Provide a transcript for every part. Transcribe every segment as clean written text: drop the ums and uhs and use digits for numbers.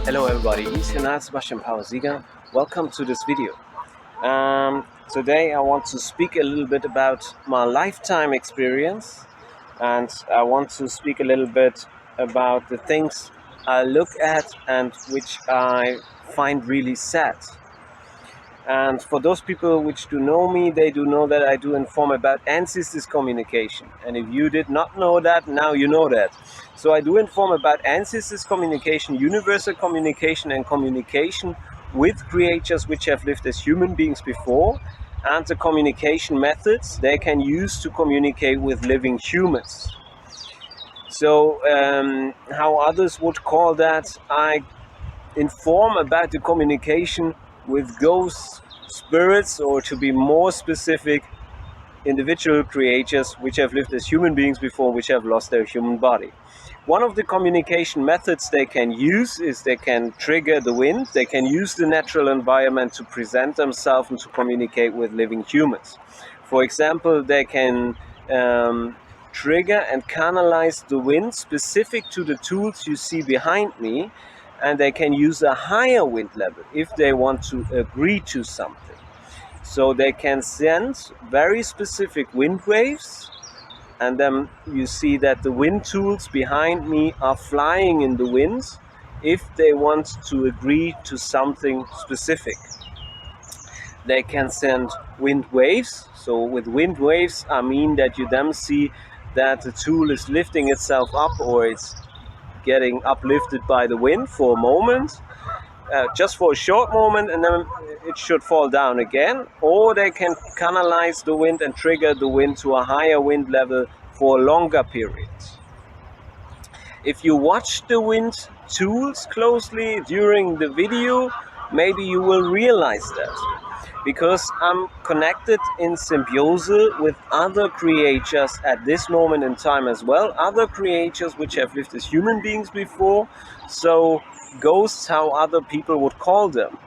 Hello everybody, it's Niall Sebastian Power Sieger. Welcome to this video. Today I want to speak a little bit about my lifetime experience, and I want to speak a little bit about the things I look at and which I find really sad. And for those people which do know me, they do know that I do inform about ancestors communication. And if you did not know that, now you know that. So I do inform about ancestors communication, universal communication, and communication with creatures which have lived as human beings before, and the communication methods they can use to communicate with living humans. So how others would call that, I inform about the communication with ghosts, spirits, or to be more specific, individual creatures which have lived as human beings before, which have lost their human body. One of the communication methods they can use is they can trigger the wind. They can use the natural environment to present themselves and to communicate with living humans. For example, they can trigger and canalize the wind specific to the tools you see behind me, and they can use a higher wind level if they want to agree to something. So they can send very specific wind waves, and then you see that the wind tools behind me are flying in the wind if they want to agree to something specific. They can send wind waves. So with wind waves, I mean that you then see that the tool is lifting itself up, or it's getting uplifted by the wind for a moment, just for a short moment, and then it should fall down again. Or they can canalize the wind and trigger the wind to a higher wind level for a longer period. If you watch the wind tools closely during the video, maybe you will realize that. Because I'm connected in symbiosis with other creatures at this moment in time as well. Other creatures which have lived as human beings before. So ghosts, how other people would call them.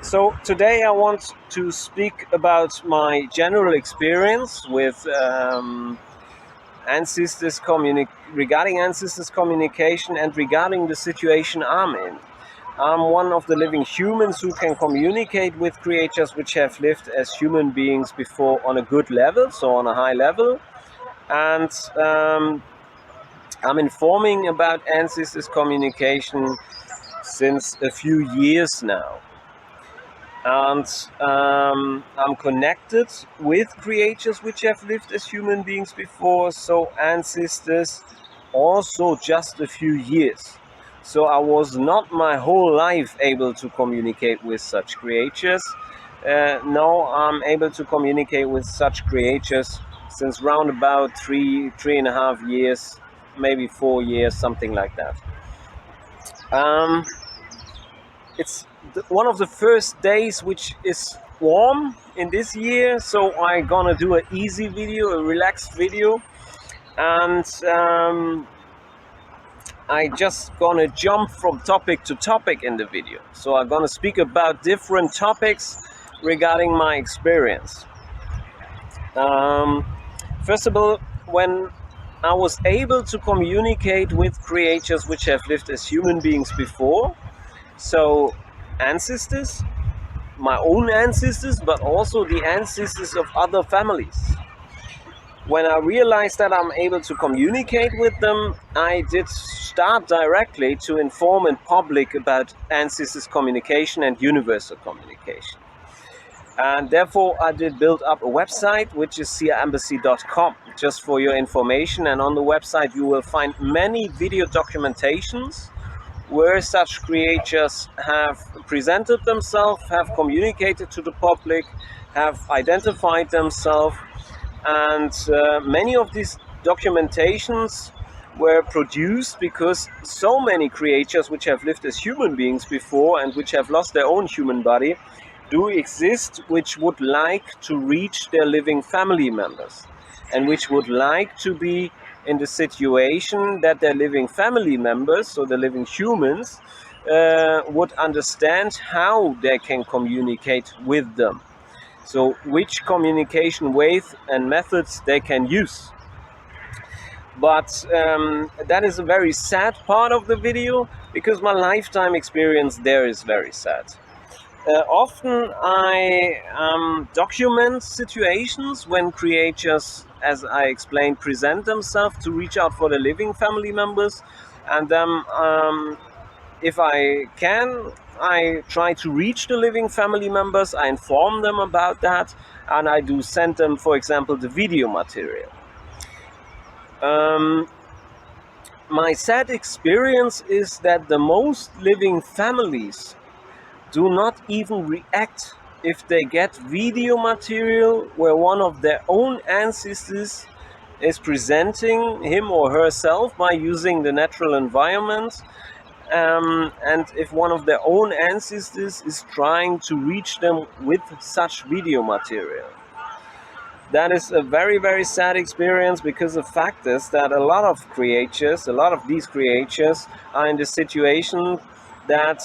So today I want to speak about my general experience with regarding ancestors communication, and regarding the situation I'm in. I'm one of the living humans who can communicate with creatures which have lived as human beings before on a good level, so on a high level. And I'm informing about ancestors communication since a few years now. And I'm connected with creatures which have lived as human beings before, so ancestors also just a few years. So I was not my whole life able to communicate with such creatures. Now I'm able to communicate with such creatures since round about 3.5 years, maybe 4 years, something like that. It's one of the first days which is warm in this year, so I'm gonna do an easy video, a relaxed video, and I just gonna jump from topic to topic in the video. So I'm gonna speak about different topics regarding my experience. First of all, when I was able to communicate with creatures which have lived as human beings before, so ancestors, my own ancestors, but also the ancestors of other families. when I realized that I'm able to communicate with them, I did start directly to inform in public about ancestors communication and universal communication. And therefore, I did build up a website, which is seerembassy.com, just for your information. And on the website, you will find many video documentations where such creatures have presented themselves, have communicated to the public, have identified themselves. And many of these documentations were produced because so many creatures which have lived as human beings before and which have lost their own human body do exist, which would like to reach their living family members and which would like to be in the situation that their living family members, so the living humans, would understand how they can communicate with them. So which communication ways and methods they can use. But that is a very sad part of the video, because my lifetime experience there is very sad. Often I document situations when creatures, as I explained, present themselves to reach out for the living family members, and then if I can, I try to reach the living family members, I inform them about that, and I do send them, for example, the video material. My sad experience is that the most living families do not even react if they get video material where one of their own ancestors is presenting him or herself by using the natural environment, and if one of their own ancestors is trying to reach them with such video material. That is a very, very sad experience, because the fact is that a lot of these creatures are in the situation that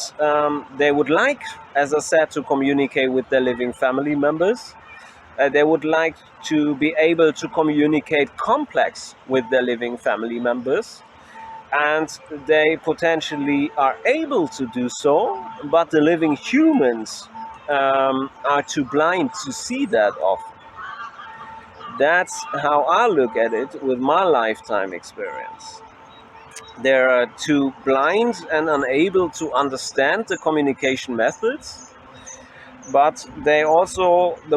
they would like, as I said, to communicate with their living family members. They would like to be able to communicate complex with their living family members. And they potentially are able to do so, but the living humans are too blind to see that often. That's how I look at it with my lifetime experience. They are too blind and unable to understand the communication methods, but the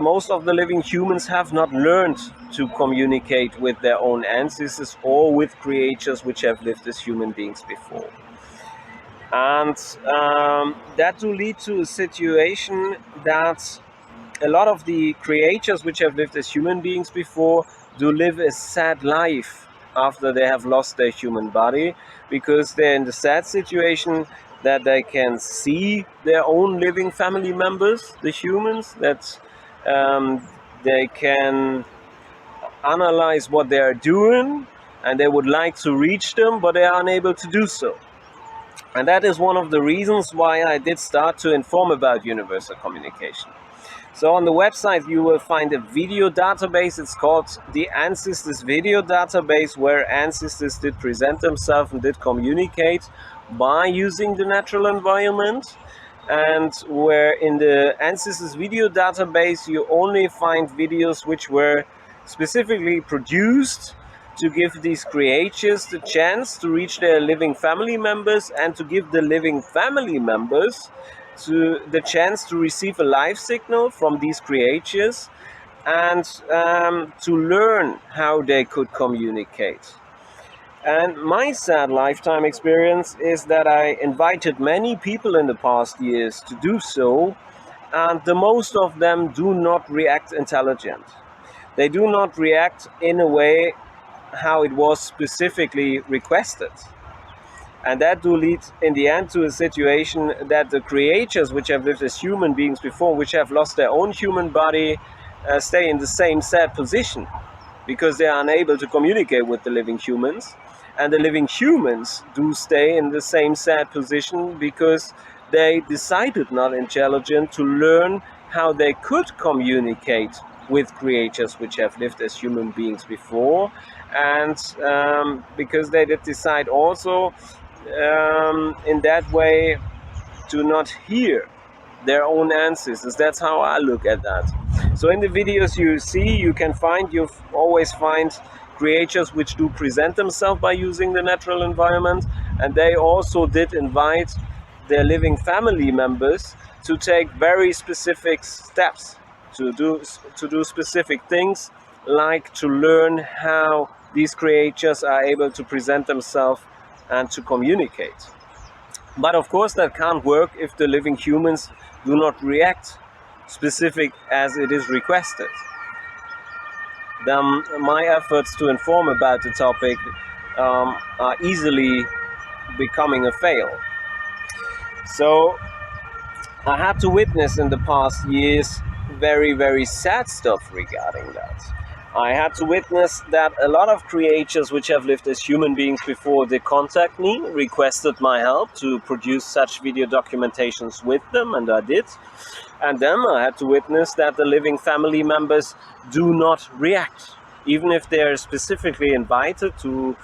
most of the living humans have not learned to communicate with their own ancestors or with creatures which have lived as human beings before. And that will lead to a situation that a lot of the creatures which have lived as human beings before do live a sad life after they have lost their human body, because they're in the sad situation that they can see their own living family members, the humans, that they can analyze what they are doing, and they would like to reach them, but they are unable to do so. And that is one of the reasons why I did start to inform about universal communication. So on the website you will find a video database. It's called the Ancestors Video Database, where ancestors did present themselves and did communicate by using the natural environment. And where in the Ancestors Video Database you only find videos which were specifically produced to give these creatures the chance to reach their living family members, and to give the living family members to the chance to receive a live signal from these creatures, and to learn how they could communicate. And my sad lifetime experience is that I invited many people in the past years to do so, and the most of them do not react intelligent. They do not react in a way how it was specifically requested. And that do lead in the end to a situation that the creatures which have lived as human beings before, which have lost their own human body, stay in the same sad position, because they are unable to communicate with the living humans. And the living humans do stay in the same sad position because they decided not intelligent to learn how they could communicate with creatures which have lived as human beings before. And because they did decide also in that way to not hear their own ancestors. That's how I look at that. So in the videos you see, you always find creatures which do present themselves by using the natural environment, and they also did invite their living family members to take very specific steps, to do specific things, like to learn how these creatures are able to present themselves and to communicate. But of course that can't work if the living humans do not react specific as it is requested. Then my efforts to inform about the topic are easily becoming a fail. So I had to witness in the past years very, very sad stuff regarding that. I had to witness that a lot of creatures which have lived as human beings before, they contact me, requested my help to produce such video documentations with them, and I did. And then I had to witness that the living family members do not react, even if they are specifically invited to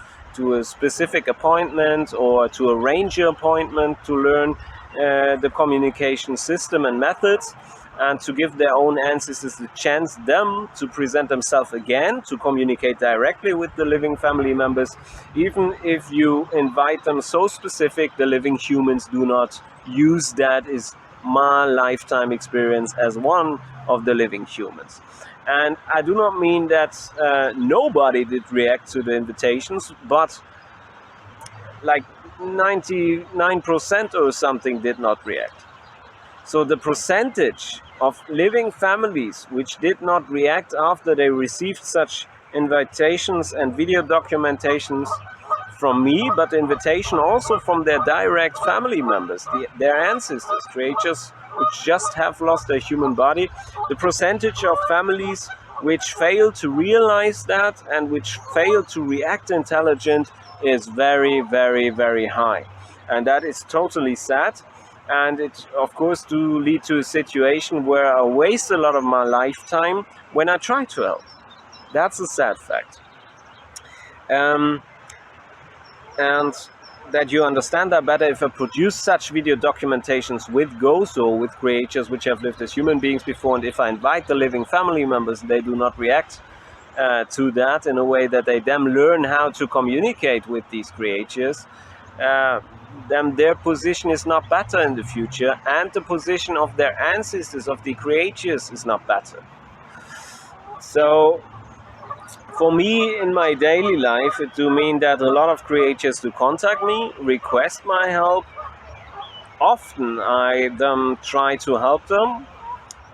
a specific appointment or to arrange an appointment to learn the communication system and methods, and to give their own ancestors the chance them to present themselves again, to communicate directly with the living family members. Even if you invite them so specific, the living humans do not use that. Is my lifetime experience as one of the living humans. And I do not mean that nobody did react to the invitations, but like 99% or something did not react. So the percentage of living families which did not react after they received such invitations and video documentations from me, but the invitation also from their direct family members, their ancestors, creatures which just have lost their human body, the percentage of families which fail to realize that and which fail to react intelligent is very, very, very high. And that is totally sad. And it, of course, do lead to a situation where I waste a lot of my lifetime when I try to help. That's a sad fact. And that you understand that better if I produce such video documentations with ghosts or with creatures which have lived as human beings before, and if I invite the living family members, they do not react to that in a way that they then learn how to communicate with these creatures, then their position is not better in the future, and the position of their ancestors, of the creatures, is not better. So for me, in my daily life, it do mean that a lot of creatures do contact me, request my help. Often I try to help them.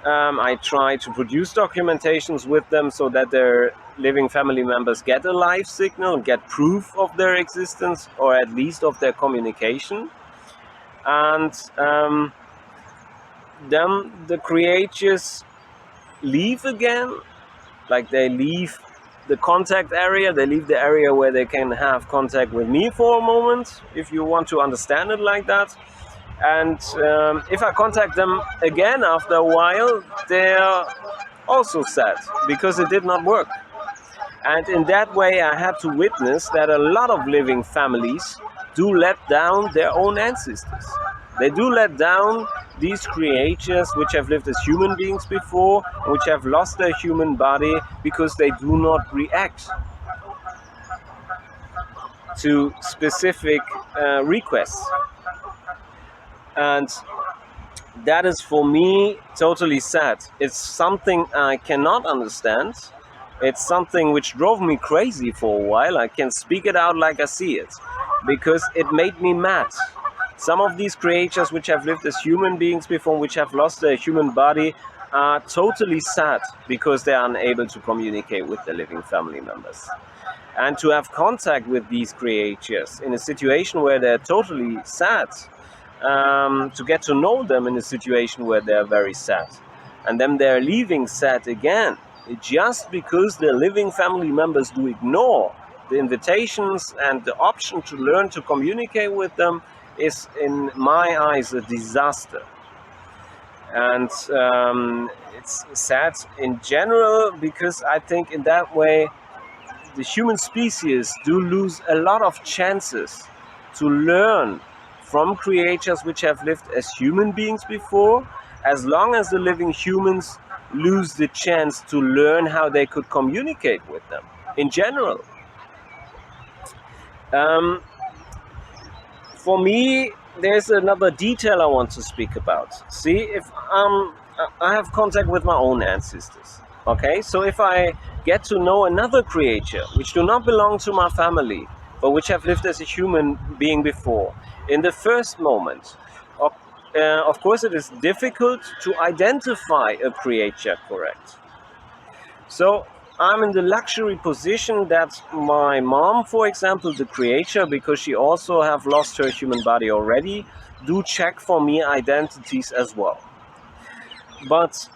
I try to produce documentations with them so that their living family members get a live signal, get proof of their existence, or at least of their communication. And then the creatures leave again, like they leave the contact area, they leave the area where they can have contact with me for a moment, if you want to understand it like that. And if I contact them again after a while, they're also sad because it did not work. And in that way I had to witness that a lot of living families do let down their own ancestors. They do let down these creatures which have lived as human beings before, which have lost their human body, because they do not react to specific requests. And that is for me totally sad. It's something I cannot understand. It's something which drove me crazy for a while. I can speak it out like I see it, because it made me mad. Some of these creatures which have lived as human beings before, which have lost their human body, are totally sad because they are unable to communicate with their living family members. And to have contact with these creatures in a situation where they're totally sad, to get to know them in a situation where they're very sad, and then they're leaving sad again, just because their living family members do ignore the invitations and the option to learn to communicate with them, is in my eyes a disaster. And it's sad in general, because I think in that way the human species do lose a lot of chances to learn from creatures which have lived as human beings before, as long as the living humans lose the chance to learn how they could communicate with them in general. Um, for me, there's another detail I want to speak about. See, if I have contact with my own ancestors, okay, so if I get to know another creature which do not belong to my family, but which have lived as a human being before, in the first moment, of, of course, it is difficult to identify a creature, correct? So I'm in the luxury position that my mom, for example, the creator, because she also have lost her human body already, do check for me identities as well. But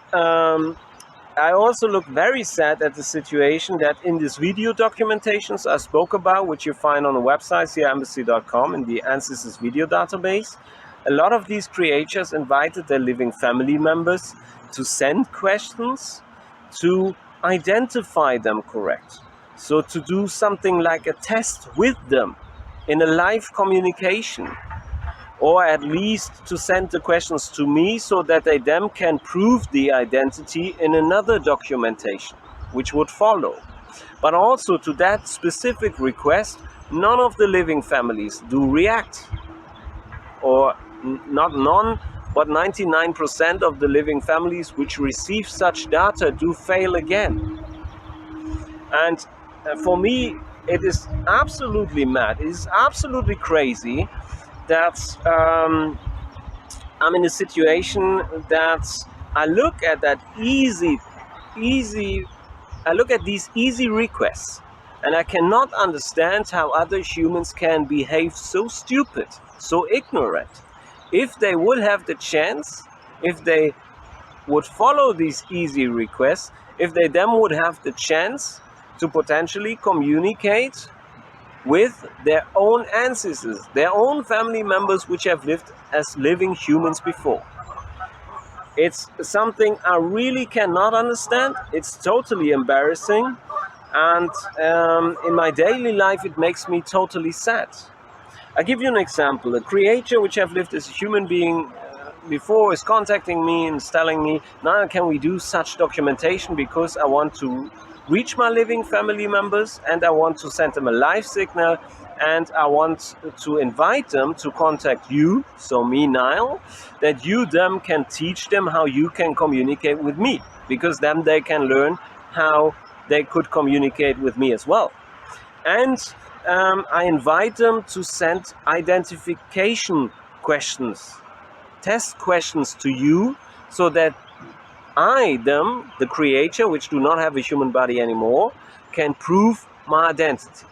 I also look very sad at the situation that in these video documentations I spoke about, which you find on the website seaembassy.com in the Ancestors video database, a lot of these creators invited their living family members to send questions to identify them correct. So to do something like a test with them in a live communication, or at least to send the questions to me so that they then can prove the identity in another documentation, which would follow. But also to that specific request, none of the living families do react, or not none, but 99% of the living families which receive such data do fail again. And for me, it is absolutely mad. It is absolutely crazy that I'm in a situation that I look at easy, I look at these easy requests, and I cannot understand how other humans can behave so stupid, so ignorant. If they would have the chance, if they would follow these easy requests, if they then would have the chance to potentially communicate with their own ancestors, their own family members which have lived as living humans before. It's something I really cannot understand. It's totally embarrassing. And in my daily life, it makes me totally sad. I give you an example. A creator which have lived as a human being before is contacting me and is telling me, now can we do such documentation because I want to reach my living family members and I want to send them a live signal and I want to invite them to contact you, so me, Niall, that you them can teach them how you can communicate with me, because then they can learn how they could communicate with me as well. And I invite them to send identification questions, test questions to you, so that I, them, the creator, which do not have a human body anymore, can prove my identity.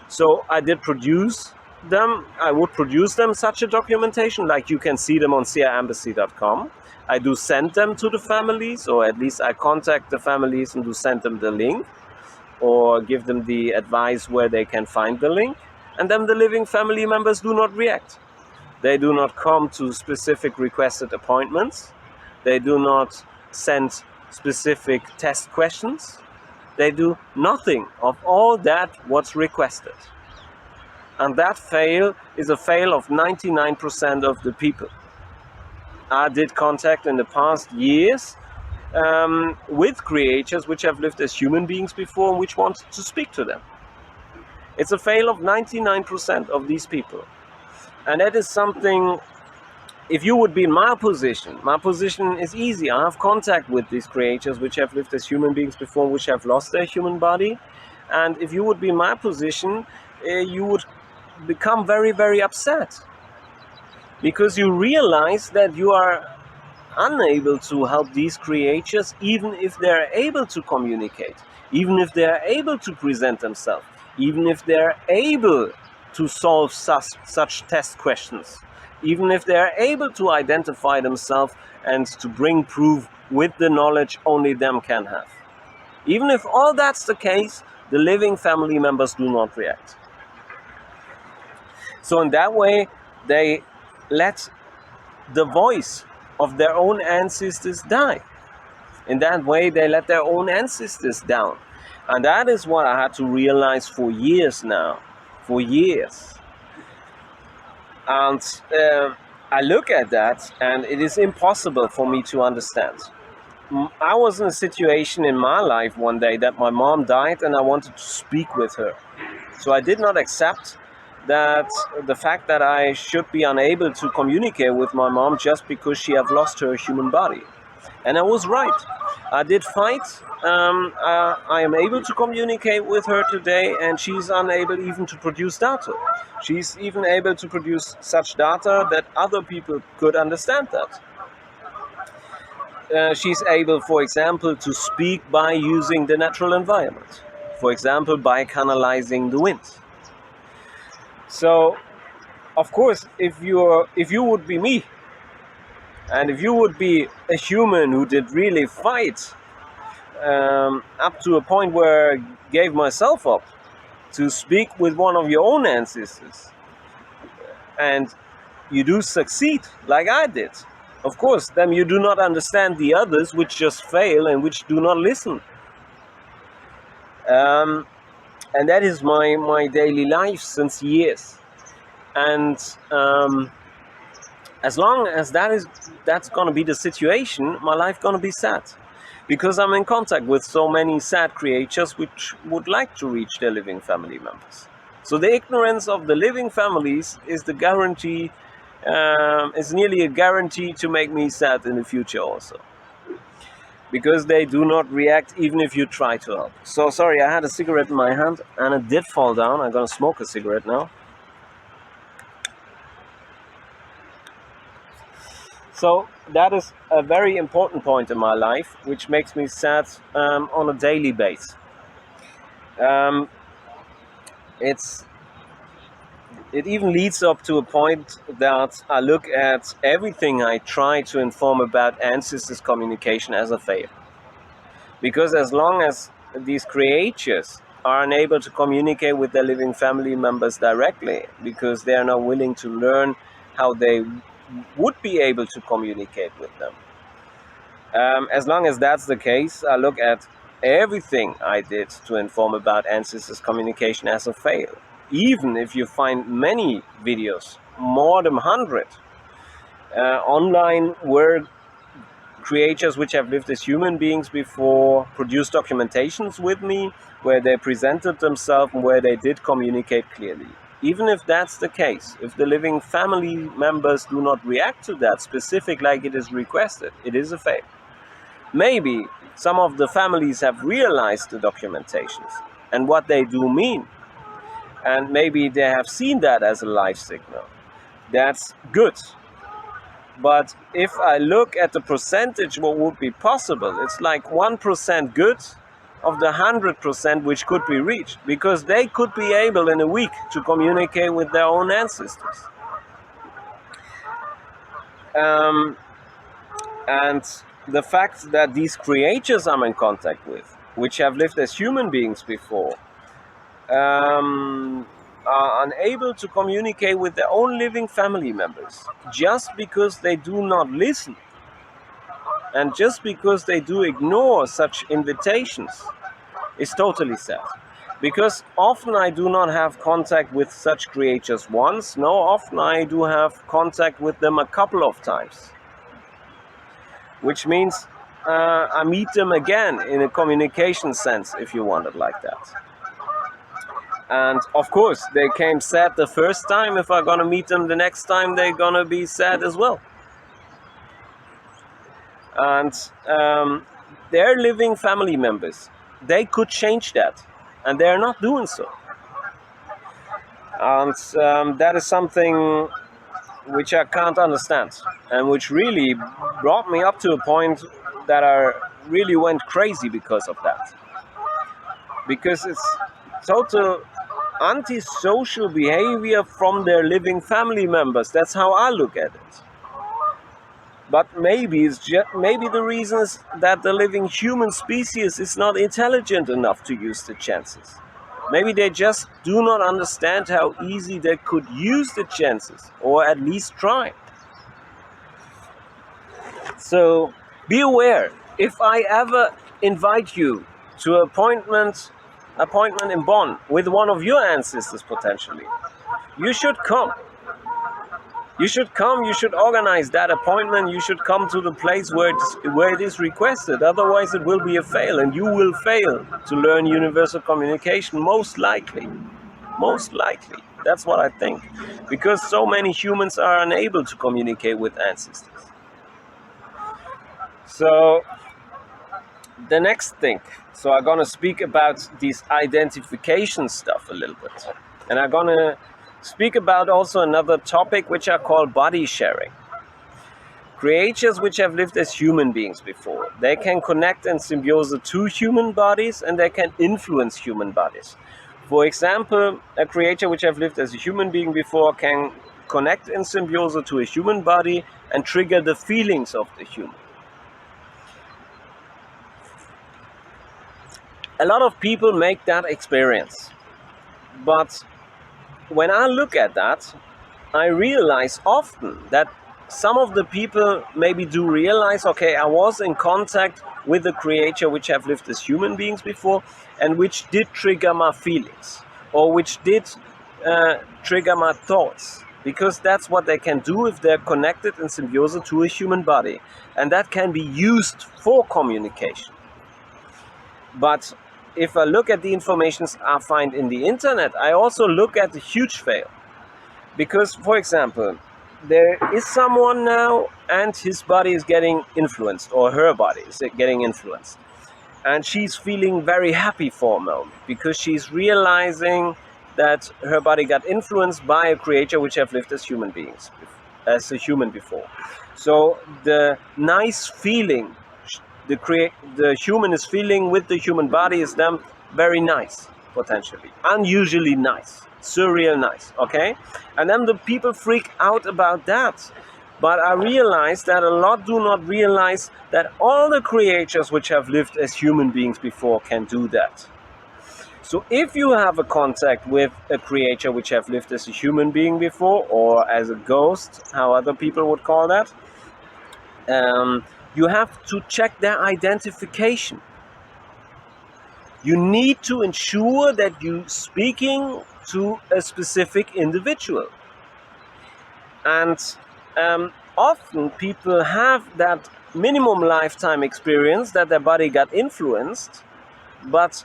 So I did produce them, I would produce them such a documentation, like you can see them on seaembassy.com. I do send them to the families, or at least I contact the families and do send them the link, or give them the advice where they can find the link, and then the living family members do not react. They do not come to specific requested appointments. They do not send specific test questions. They do nothing of all that what's requested. And that fail is a fail of 99% of the people. I did contact in the past years with creators which have lived as human beings before and which want to speak to them. It's a fail of 99% of these people. And that is something, if you would be in my position is easy. I have contact with these creators which have lived as human beings before, which have lost their human body. And if you would be in my position, you would become very, very upset. Because you realize that you are unable to help these creatures, even if they're able to communicate, even if they're able to present themselves, even if they're able to solve such test questions, even if they're able to identify themselves and to bring proof with the knowledge only them can have. Even if all that's the case, the living family members do not react. So in that way, they let the voice of their own ancestors die. In that way, they let their own ancestors down. And that is what I had to realize for years now. For years. And I look at that and it is impossible for me to understand. I was in a situation in my life one day that my mom died and I wanted to speak with her. So I did not accept that the fact that I should be unable to communicate with my mom just because she have lost her human body. And I was right. I did fight. I am able to communicate with her today, and she's unable even to produce data. She's even able to produce such data that other people could understand that. She's able, for example, to speak by using the natural environment. For example, by canalizing the wind. So, of course, if you would be me, and if you would be a human who did really fight up to a point where I gave myself up to speak with one of your own ancestors, and you do succeed like I did, of course, then you do not understand the others which just fail and which do not listen. Um, and that is my daily life since years. And as long as that's going to be the situation, my life going to be sad, because I'm in contact with so many sad creatures which would like to reach their living family members. So the ignorance of the living families is the guarantee, is nearly a guarantee to make me sad in the future also, because they do not react even if you try to help. So sorry, I had a cigarette in my hand and it did fall down. I'm gonna smoke a cigarette now. So that is a very important point in my life, which makes me sad on a daily basis. Um, it's it even leads up to a point that I look at everything I try to inform about ancestors' communication as a failure. Because as long as these creatures are unable to communicate with their living family members directly, because they are not willing to learn how they would be able to communicate with them. As long as that's the case, I look at everything I did to inform about ancestors' communication as a fail. Even if you find many videos, more than 100, online where creatures which have lived as human beings before produced documentations with me, where they presented themselves and where they did communicate clearly. Even if that's the case, if the living family members do not react to that specific like it is requested, it is a fail. Maybe some of the families have realized the documentations and what they do mean, and maybe they have seen that as a life signal. That's good. But if I look at the percentage what would be possible, it's like 1% good of the 100% which could be reached, because they could be able in a week to communicate with their own ancestors. And the fact that these creatures I'm in contact with, which have lived as human beings before, are unable to communicate with their own living family members just because they do not listen, and just because they do ignore such invitations, is totally sad. Because often I do not have contact with such creatures once, no, often I do have contact with them a couple of times, which means I meet them again in a communication sense, if you want it like that. And of course, they came sad the first time. If I'm gonna meet them the next time, they're gonna be sad as well. And their living family members, they could change that, and they're not doing so. And that is something which I can't understand, and which really brought me up to a point that I really went crazy because of that. Because it's total antisocial behavior from their living family members. That's how I look at it. But maybe maybe the reason is that the living human species is not intelligent enough to use the chances. Maybe they just do not understand how easy they could use the chances, or at least try. So be aware. If I ever invite you to an appointment in Bonn with one of your ancestors potentially, you should come. You should come, you should organize that appointment, you should come to the place where it is requested. Otherwise, it will be a fail, and you will fail to learn universal communication, most likely. Most likely. That's what I think. Because so many humans are unable to communicate with ancestors. So, the next thing. So, I'm going to speak about this identification stuff a little bit. And I'm going to speak about also another topic which I call body sharing. Creatures which have lived as human beings before, they can connect in symbiosis to human bodies, and they can influence human bodies. For example, a creature which have lived as a human being before can connect in symbiosis to a human body and trigger the feelings of the human. A lot of people make that experience, but when I look at that, I realize often that some of the people maybe do realize, okay, I was in contact with a creature which have lived as human beings before, and which did trigger my feelings, or which did trigger my thoughts, because that's what they can do if they're connected in symbiosis to a human body, and that can be used for communication. But if I look at the information I find in the internet, I also look at the huge fail. Because, for example, there is someone now and his body is getting influenced, or her body is getting influenced. And she's feeling very happy for a moment because she's realizing that her body got influenced by a creature which have lived as human beings, as a human before. So the nice feeling the human is feeling with the human body is then very nice, potentially unusually nice, surreal nice, okay? And then the people freak out about that. But I realize that a lot do not realize that all the creatures which have lived as human beings before can do that. So if you have a contact with a creature which have lived as a human being before, or as a ghost, how other people would call that, you have to check their identification. You need to ensure that you're speaking to a specific individual. And often people have that minimum lifetime experience that their body got influenced, but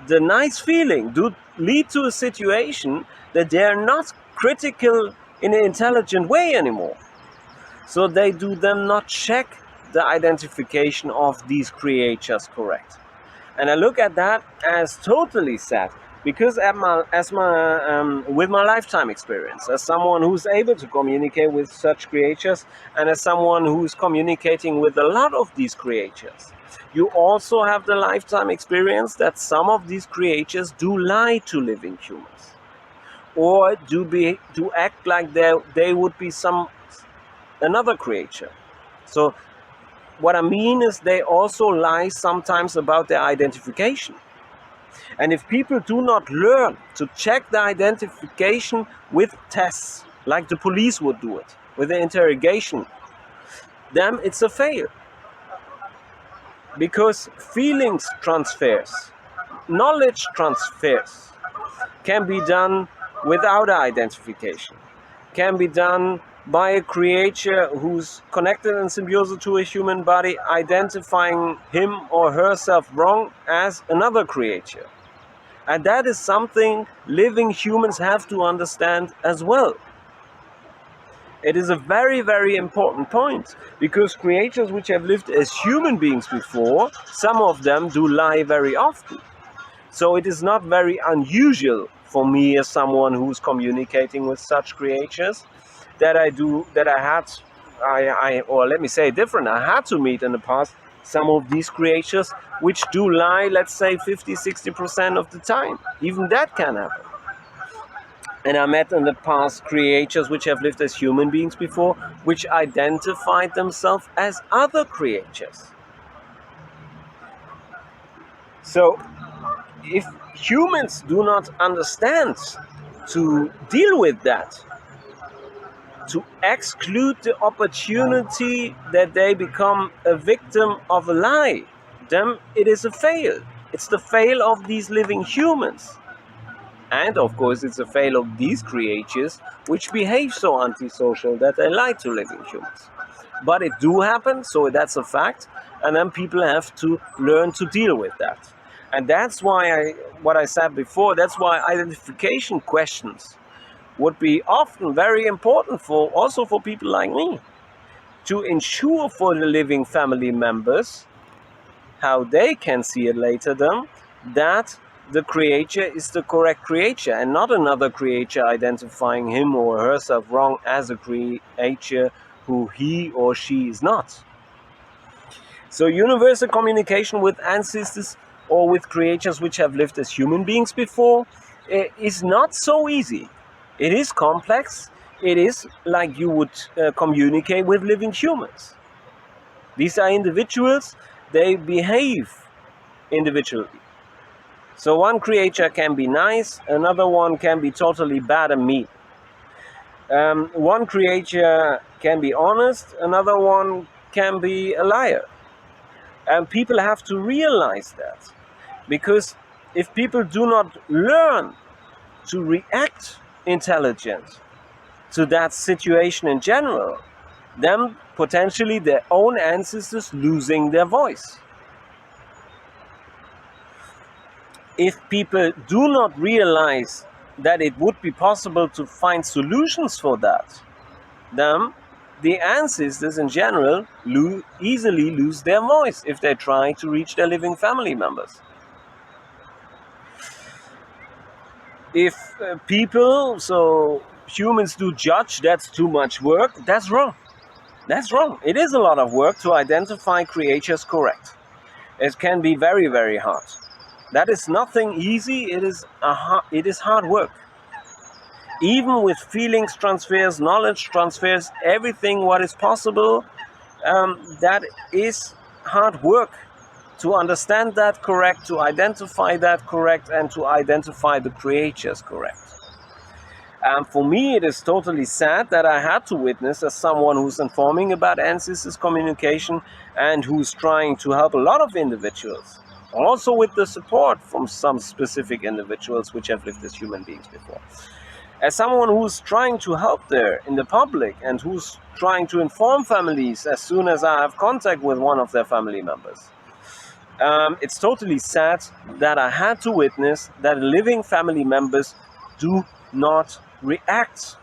the nice feeling do lead to a situation that they're not critical in an intelligent way anymore. So they do them not check the identification of these creatures correct. And I look at that as totally sad, because with my lifetime experience, as someone who's able to communicate with such creatures, and as someone who's communicating with a lot of these creatures, you also have the lifetime experience that some of these creatures do lie to living humans, or do act like they would be another creature. So what I mean is they also lie sometimes about their identification. And if people do not learn to check the identification with tests, like the police would do it, with the interrogation, then it's a fail. Because feelings transfers, knowledge transfers, can be done without identification, can be done by a creature who's connected in symbiosis to a human body, identifying him or herself wrong as another creature. And that is something living humans have to understand as well. It is a very, very important point, because creatures which have lived as human beings before, some of them do lie very often. So it is not very unusual for me, as someone who's communicating with such creatures, or let me say it different, I had to meet in the past some of these creatures which do lie, let's say 50-60% of the time. Even that can happen. And I met in the past creatures which have lived as human beings before, which identified themselves as other creatures. So if humans do not understand to deal with that, to exclude the opportunity that they become a victim of a lie, then it is a fail. It's the fail of these living humans. And of course, it's a fail of these creatures which behave so antisocial that they lie to living humans. But it do happen, so that's a fact, and then people have to learn to deal with that. And that's why what I said before, that's why identification questions would be often very important for also for people like me, to ensure for the living family members how they can see it later them, that the creature is the correct creature and not another creature identifying him or herself wrong as a creature who he or she is not. So universal communication with ancestors or with creatures which have lived as human beings before is not so easy. It is complex. It is like you would communicate with living humans. These are individuals. They behave individually. So one creature can be nice, another one can be totally bad and mean. One creature can be honest, another one can be a liar. And people have to realize that. Because if people do not learn to react intelligent to that situation in general, then potentially their own ancestors losing their voice. If people do not realize that it would be possible to find solutions for that, then the ancestors in general easily lose their voice if they try to reach their living family members. If people, so humans, do judge that's too much work, that's wrong. That's wrong. It is a lot of work to identify creatures correct. It can be very, very hard. That is nothing easy. It is hard work. Even with feelings transfers, knowledge transfers, everything what is possible, that is hard work to understand that correct, to identify that correct, and to identify the creatures correct. For me, it is totally sad that I had to witness as someone who's informing about ancestors communication and who's trying to help a lot of individuals, also with the support from some specific individuals which have lived as human beings before. As someone who's trying to help there in the public and who's trying to inform families as soon as I have contact with one of their family members, it's totally sad that I had to witness that living family members do not react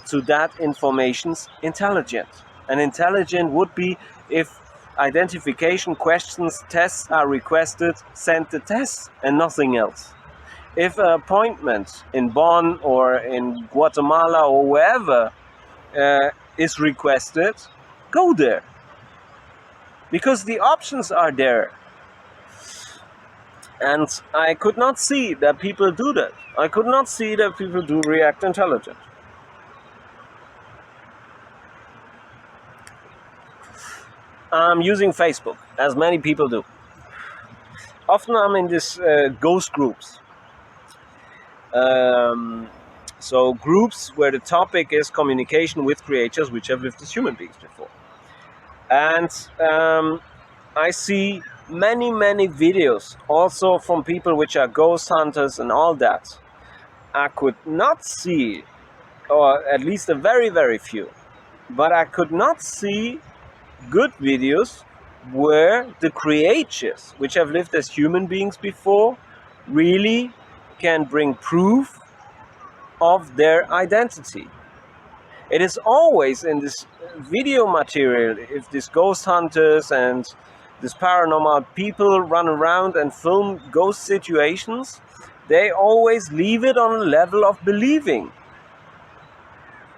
to that information's intelligent. And intelligent would be if identification questions, tests are requested, send the tests and nothing else. If an appointment in Bonn or in Guatemala or wherever is requested, go there. Because the options are there. And I could not see that people do that. I could not see that people do react intelligent. I'm using Facebook, as many people do. Often I'm in these ghost groups. So groups where the topic is communication with creatures which have lived as human beings before. And I see many videos also from people which are ghost hunters and all that. I could not see, or at least a very few, but I could not see good videos where the creatures which have lived as human beings before really can bring proof of their identity. It is always in this video material, if these ghost hunters and these paranormal people run around and film ghost situations, they always leave it on a level of believing.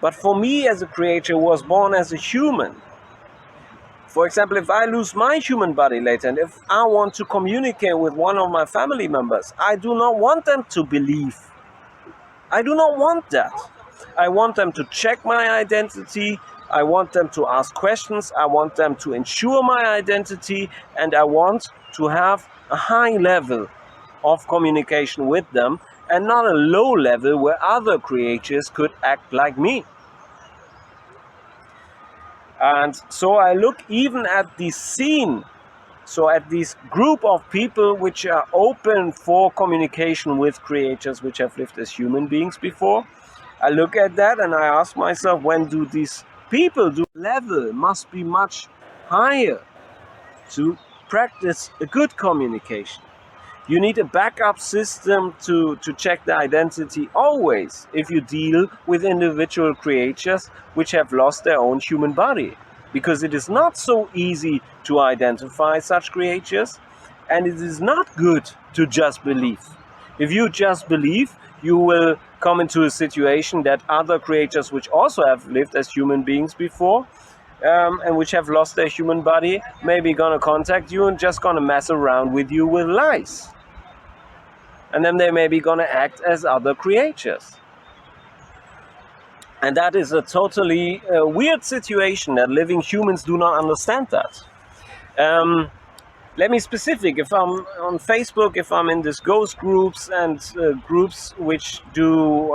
But for me as a creature who was born as a human, for example, if I lose my human body later and if I want to communicate with one of my family members, I do not want them to believe. I do not want that. I want them to check my identity. I want them to ask questions. I want them to ensure my identity. And I want to have a high level of communication with them and not a low level where other creatures could act like me. And so I look even at the scene So at this group of people which are open for communication with creatures which have lived as human beings before, I look at that and I ask myself, when do these people do level must be much higher to practice a good communication. You need a backup system to check the identity always if you deal with individual creatures which have lost their own human body. Because it is not so easy to identify such creatures, and it is not good to just believe. If you just believe, you will come into a situation that other creatures which also have lived as human beings before, and which have lost their human body, maybe gonna contact you and just gonna mess around with you with lies. And then they may be gonna act as other creatures. And that is a totally weird situation that living humans do not understand that. Let me specific, if I'm on Facebook, if I'm in these ghost groups and groups which do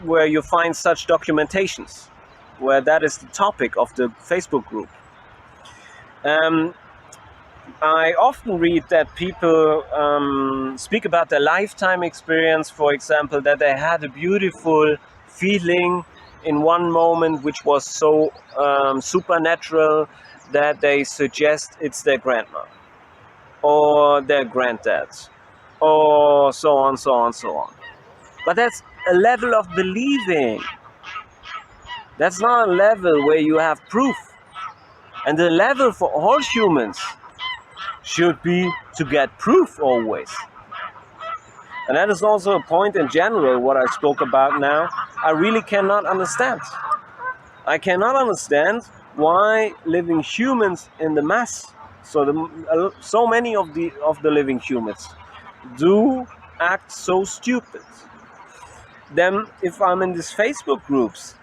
where you find such documentations, where that is the topic of the Facebook group. I often read that people speak about their lifetime experience, for example, that they had a beautiful feeling in one moment which was so supernatural that they suggest it's their grandma or their granddad or so on, so on, so on. But that's a level of believing. That's not a level where you have proof. And the level for all humans should be to get proof always. And that is also a point in general, what I spoke about now, I really cannot understand. I cannot understand why living humans in the mass, so many of the living humans, do act so stupid. Then if I'm in these Facebook groups,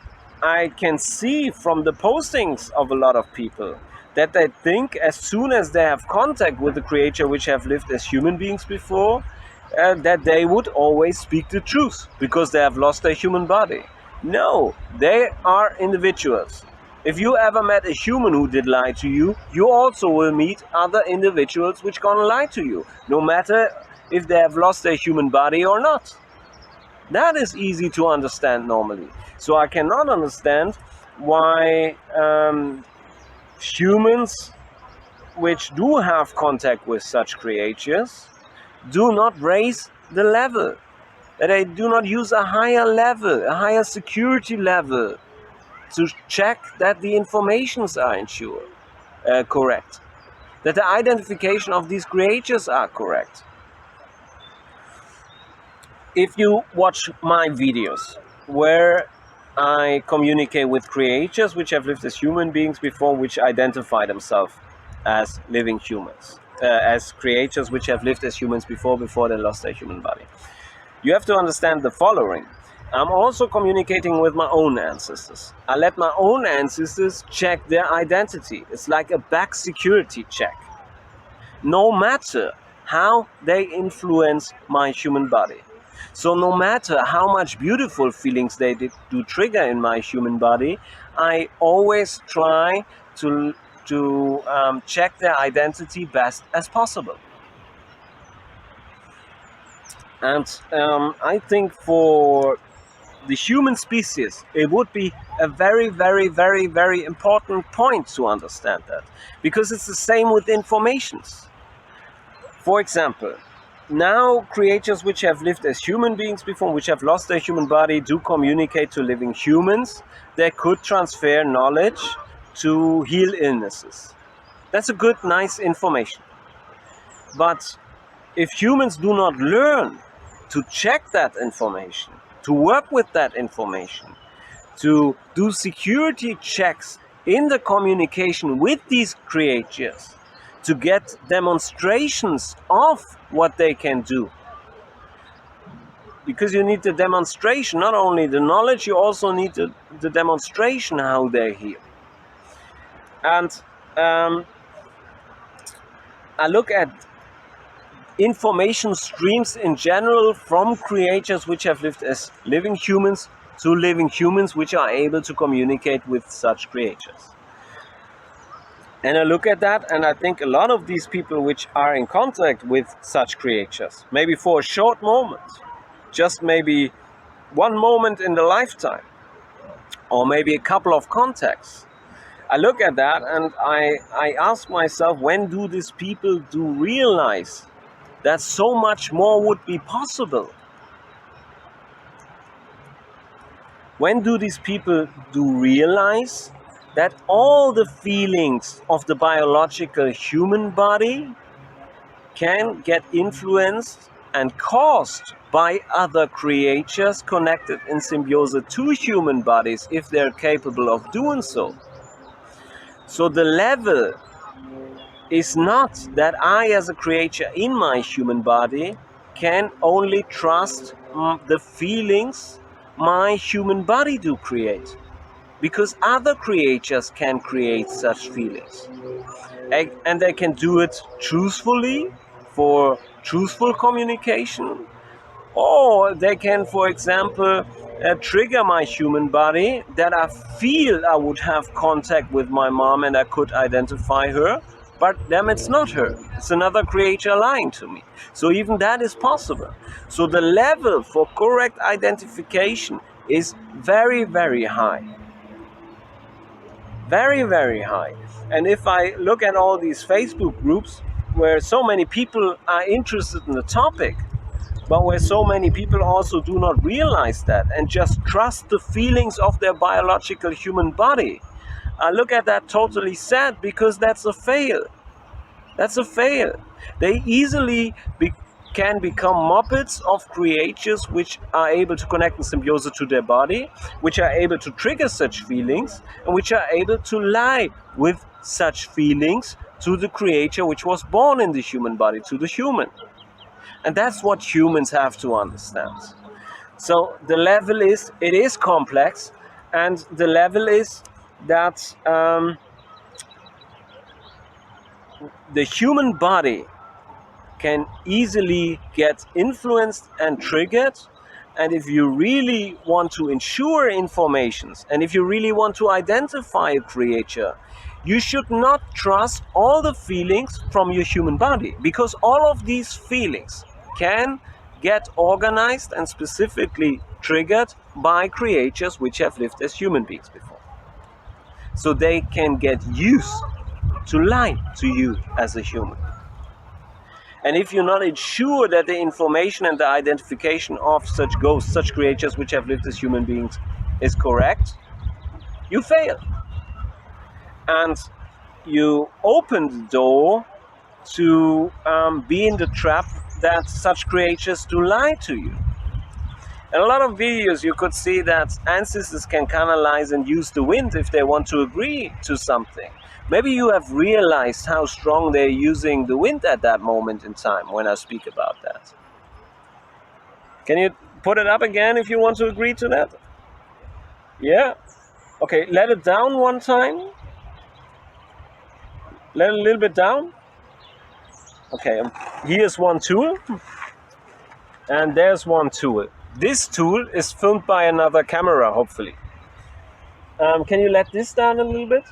I can see from the postings of a lot of people that they think as soon as they have contact with the creature which have lived as human beings before, that they would always speak the truth because they have lost their human body. No, they are individuals. If you ever met a human who did lie to you, you also will meet other individuals which gonna lie to you, no matter if they have lost their human body or not. That is easy to understand normally. So I cannot understand why humans which do have contact with such creatures do not raise the level, that they do not use a higher level, a higher security level to check that the informations are correct, that the identification of these creatures are correct. If you watch my videos where I communicate with creatures which have lived as human beings before, which identify themselves as living humans, as creatures which have lived as humans before they lost their human body, you have to understand the following. I'm also communicating with my own ancestors. I let my own ancestors check their identity. It's like a back security check. No matter how they influence my human body. So no matter how much beautiful feelings they do trigger in my human body, I always try to check their identity best as possible. And I think for the human species, it would be a very, very, very, very important point to understand that. Because it's the same with informations. For example, now creatures which have lived as human beings before, which have lost their human body, do communicate to living humans. They could transfer knowledge to heal illnesses. That's a good, nice information. But if humans do not learn to check that information, to work with that information, to do security checks in the communication with these creatures, to get demonstrations of what they can do. Because you need the demonstration, not only the knowledge, you also need the demonstration how they heal. And I look at information streams in general from creatures which have lived as living humans to living humans which are able to communicate with such creatures. And I look at that and I think a lot of these people which are in contact with such creatures, maybe for a short moment, just maybe one moment in the lifetime, or maybe a couple of contacts, I look at that and I ask myself, when do these people do realize that so much more would be possible? When do these people do realize that all the feelings of the biological human body can get influenced and caused by other creatures connected in symbiosis to human bodies if they're capable of doing so? So the level is not that I, as a creature in my human body, can only trust the feelings my human body do create, because other creatures can create such feelings, and they can do it truthfully for truthful communication, or they can, for example, trigger my human body that I feel I would have contact with my mom and I could identify her, but damn, it's not her. It's another creature lying to me. So even that is possible. So the level for correct identification is very, very high. Very, very high. And if I look at all these Facebook groups where so many people are interested in the topic, but where so many people also do not realize that and just trust the feelings of their biological human body, I look at that totally sad, because that's a fail. That's a fail. They easily can become muppets of creatures which are able to connect in symbiosis to their body, which are able to trigger such feelings, and which are able to lie with such feelings to the creature which was born in the human body, to the human. And that's what humans have to understand. So the level is, it is complex, and the level is that the human body can easily get influenced and triggered. And if you really want to ensure informations, and if you really want to identify a creature, you should not trust all the feelings from your human body, because all of these feelings can get organized and specifically triggered by creatures which have lived as human beings before. So they can get used to lie to you as a human. And if you're not sure that the information and the identification of such ghosts, such creatures which have lived as human beings, is correct, you fail. And you open the door to be in the trap that such creatures do lie to you. In a lot of videos you could see that ancestors can canalize and use the wind if they want to agree to something. Maybe you have realized how strong they're using the wind at that moment in time when I speak about that. Can you put it up again if you want to agree to that? Yeah? Okay, let it down one time. Let it a little bit down. Okay, here's one tool. And there's one tool. This tool is filmed by another camera, hopefully. Can you let this down a little bit?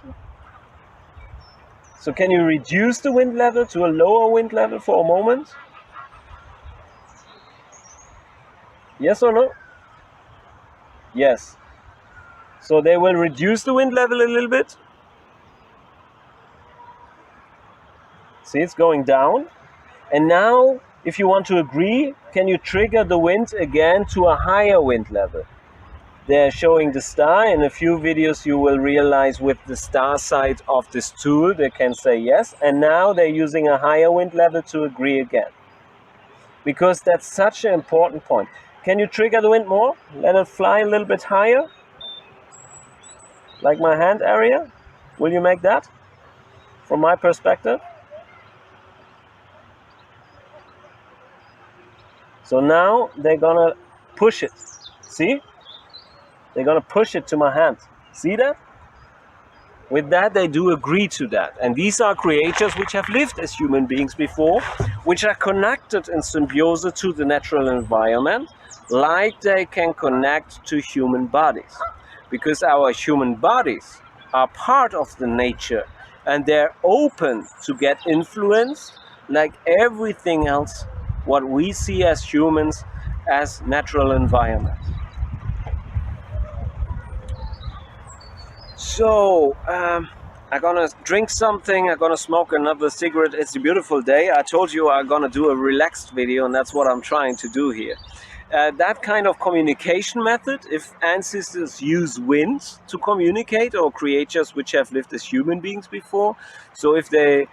So can you reduce the wind level to a lower wind level for a moment? Yes or no? Yes. So they will reduce the wind level a little bit. See, it's going down. And now, if you want to agree, can you trigger the wind again to a higher wind level? They're showing the star. In a few videos you will realize with the star side of this tool they can say yes, and now they're using a higher wind level to agree again, because that's such an important point. Can you trigger the wind more? Let it fly a little bit higher, like my hand area. Will you make that from my perspective? So now they're gonna push it. See? They're gonna push it to my hand. See that? With that, they do agree to that. And these are creatures which have lived as human beings before, which are connected in symbiosis to the natural environment, like they can connect to human bodies. Because our human bodies are part of the nature and they're open to get influenced like everything else what we see as humans as natural environment. So I'm gonna drink something, I'm gonna smoke another cigarette. It's a beautiful day. I told you I'm gonna do a relaxed video, and that's what I'm trying to do here. That kind of communication method, if ancestors use wind to communicate, or creatures which have lived as human beings before, so if they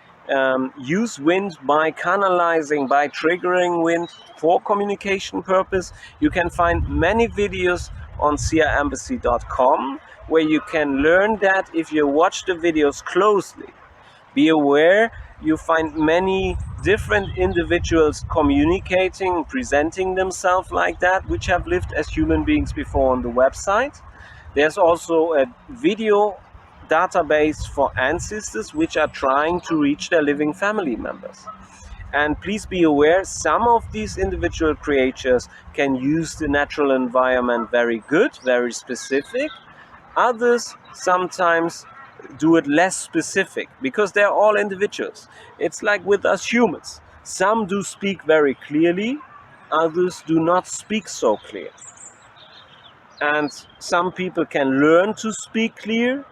use wind by canalizing, by triggering wind for communication purpose, you can find many videos on seerembassy.com where you can learn that if you watch the videos closely. Be aware you find many different individuals communicating, presenting themselves like that, which have lived as human beings before on the website. There's also a video database for ancestors which are trying to reach their living family members. And please be aware, some of these individual creatures can use the natural environment very good, very specific. Others sometimes do it less specific because they're all individuals. It's like with us humans. Some do speak very clearly, others do not speak so clear. And some people can learn to speak clear,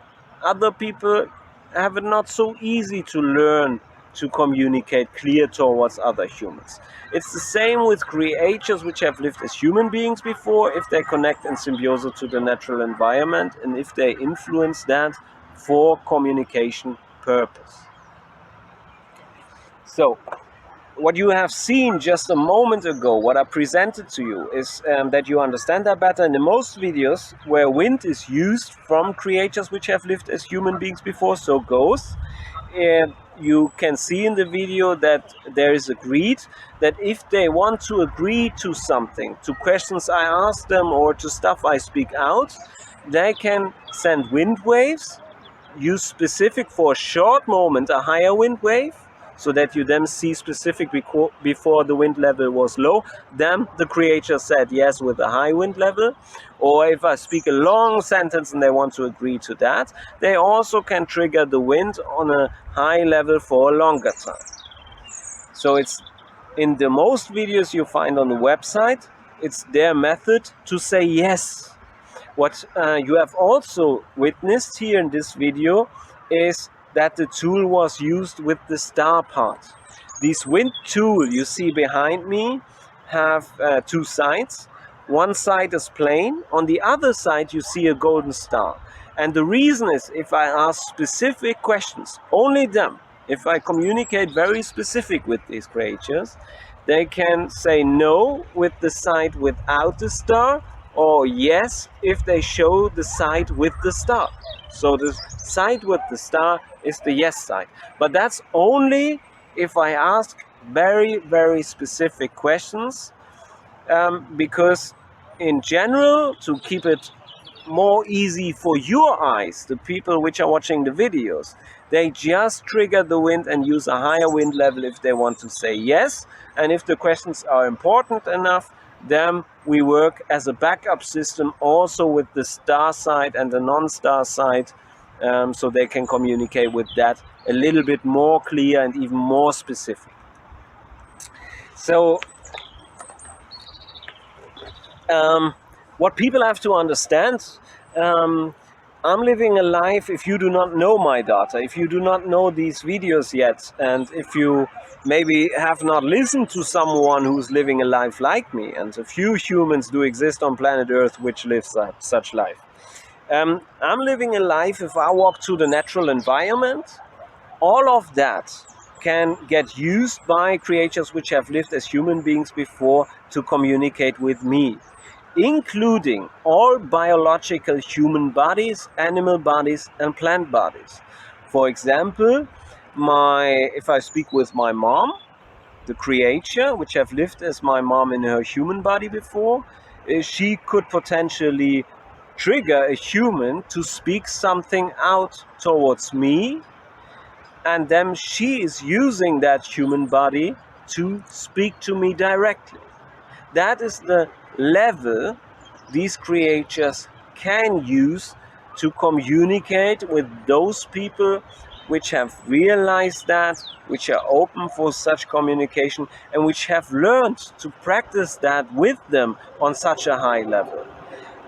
other people have it not so easy to learn to communicate clear towards other humans. It's the same with creatures which have lived as human beings before, if they connect in symbiosis to the natural environment and if they influence that for communication purpose. So what you have seen just a moment ago, what I presented to you, is that you understand that better. In the most videos where wind is used from creatures which have lived as human beings before, so ghosts, you can see in the video that there is agreed that if they want to agree to something, to questions I ask them or to stuff I speak out, they can send wind waves, use specific for a short moment a higher wind wave, so that you then see specific before the wind level was low. Then the creature said yes with a high wind level. Or if I speak a long sentence and they want to agree to that, they also can trigger the wind on a high level for a longer time. So it's in the most videos you find on the website, it's their method to say yes. What you have also witnessed here in this video is that the tool was used with the star part. This wind tool you see behind me have two sides. One side is plain, on the other side you see a golden star. And the reason is, if I ask specific questions, only them, if I communicate very specific with these creatures, they can say no with the side without the star, or yes if they show the side with the star. So the side with the star is the yes side. But that's only if I ask very, very specific questions, because in general, to keep it more easy for your eyes, the people which are watching the videos, they just trigger the wind and use a higher wind level if they want to say yes. And if the questions are important enough, then we work as a backup system also with the star side and the non-star side, so they can communicate with that a little bit more clear and even more specific. So what people have to understand, I'm living a life, if you do not know my data, if you do not know these videos yet, and if you maybe have not listened to someone who's living a life like me, and a few humans do exist on planet Earth which live such life. I'm living a life, if I walk to the natural environment, all of that can get used by creatures which have lived as human beings before to communicate with me, including all biological human bodies, animal bodies, and plant bodies. For example, if I speak with my mom, the creature which have lived as my mom in her human body before, she could potentially trigger a human to speak something out towards me, and then she is using that human body to speak to me directly. That is the level these creatures can use to communicate with those people which have realized that, which are open for such communication, and which have learned to practice that with them on such a high level.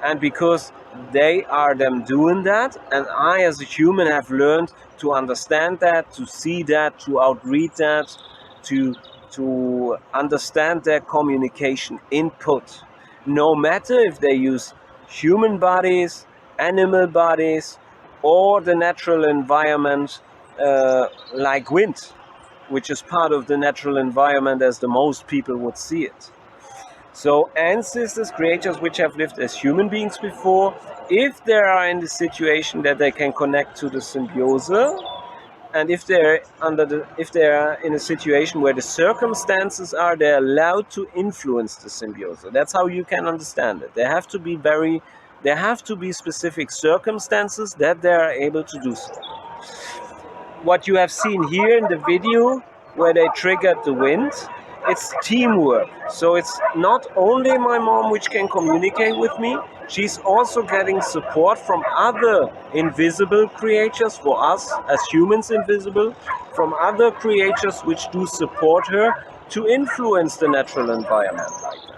And because they are them doing that, and I as a human have learned to understand that, to see that, to outread that, to understand their communication input, no matter if they use human bodies, animal bodies, or the natural environment, like wind, which is part of the natural environment as the most people would see it. So ancestors, creatures which have lived as human beings before, if they are in the situation that they can connect to the symbiosis, and if they're in a situation where the circumstances are, they're allowed to influence the symbiosis. That's how you can understand it. There have to be specific circumstances that they are able to do so. What you have seen here in the video where they triggered the wind, it's teamwork. So it's not only my mom which can communicate with me, she's also getting support from other invisible creatures, for us as humans invisible, from other creatures which do support her to influence the natural environment like that.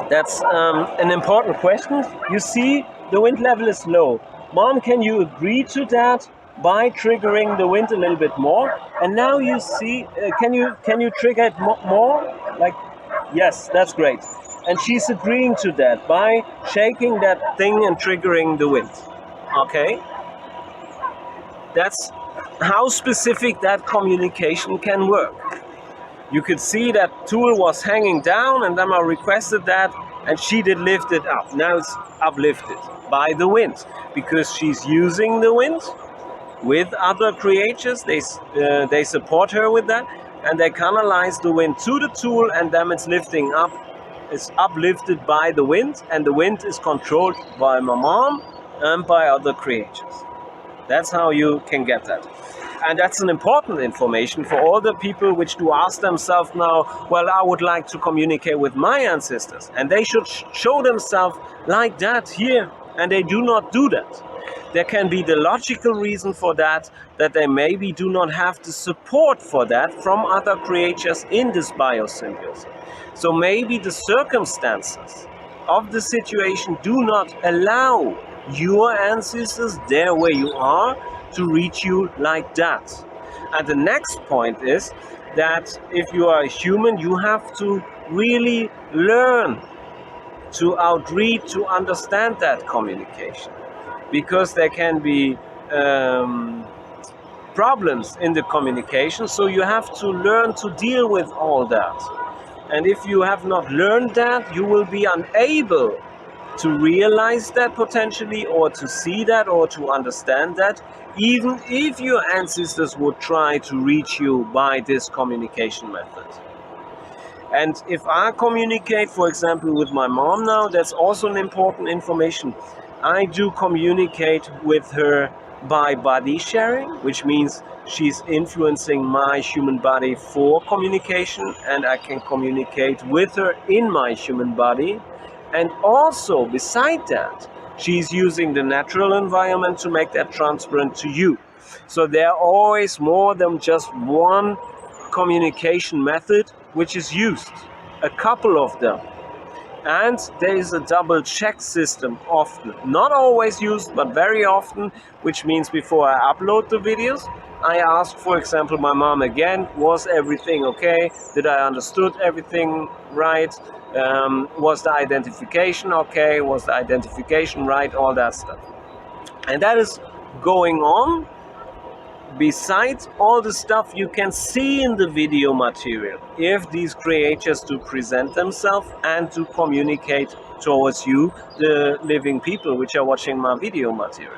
That's an important question. You see, the wind level is low. Mom, can you agree to that by triggering the wind a little bit more? And now you see, can you trigger it more? Like, yes, that's great. And she's agreeing to that by shaking that thing and triggering the wind. Okay? That's how specific that communication can work. You could see that tool was hanging down, and then I requested that, and she did lift it up. Now it's uplifted by the wind, because she's using the wind with other creatures. They support her with that, and they canalize the wind to the tool, and then it's lifting up. It's uplifted by the wind, and the wind is controlled by my mom and by other creatures. That's how you can get that. And that's an important information for all the people which do ask themselves now, well, I would like to communicate with my ancestors, and they should show themselves like that here, and they do not do that. There can be the logical reason for that, that they maybe do not have the support for that from other creatures in this biosymbiosis. So maybe the circumstances of the situation do not allow your ancestors there where you are to reach you like that. And the next point is that if you are a human, you have to really learn to outread, to understand that communication, because there can be problems in the communication, so you have to learn to deal with all that. And if you have not learned that, you will be unable to realize that potentially, or to see that, or to understand that, even if your ancestors would try to reach you by this communication method. And if I communicate, for example, with my mom now, that's also an important information. I do communicate with her by body sharing, which means she's influencing my human body for communication, and I can communicate with her in my human body. And also, beside that, she's using the natural environment to make that transparent to you. So there are always more than just one communication method which is used, a couple of them. And there is a double check system often, not always used, but very often, which means before I upload the videos, I ask, for example, my mom again, was everything okay? Did I understood everything right? Was the identification okay? Was the identification right? All that stuff. And that is going on besides all the stuff you can see in the video material, if these creators do present themselves and to communicate towards you, the living people which are watching my video material.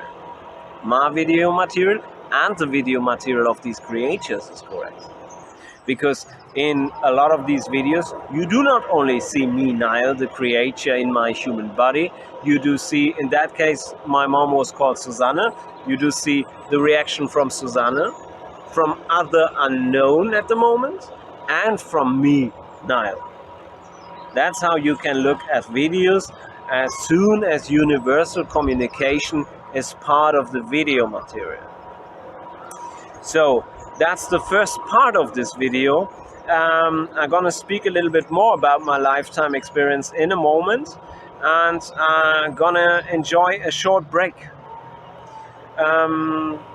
My video material and the video material of these creatures is correct. Because in a lot of these videos, you do not only see me, Niall, the creator in my human body, you do see, in that case, my mom was called Susanna, you do see the reaction from Susanna, from other unknown at the moment, and from me, Niall. That's how you can look at videos as soon as universal communication is part of the video material. So that's the first part of this video. I'm gonna speak a little bit more about my lifetime experience in a moment, and I'm gonna enjoy a short break.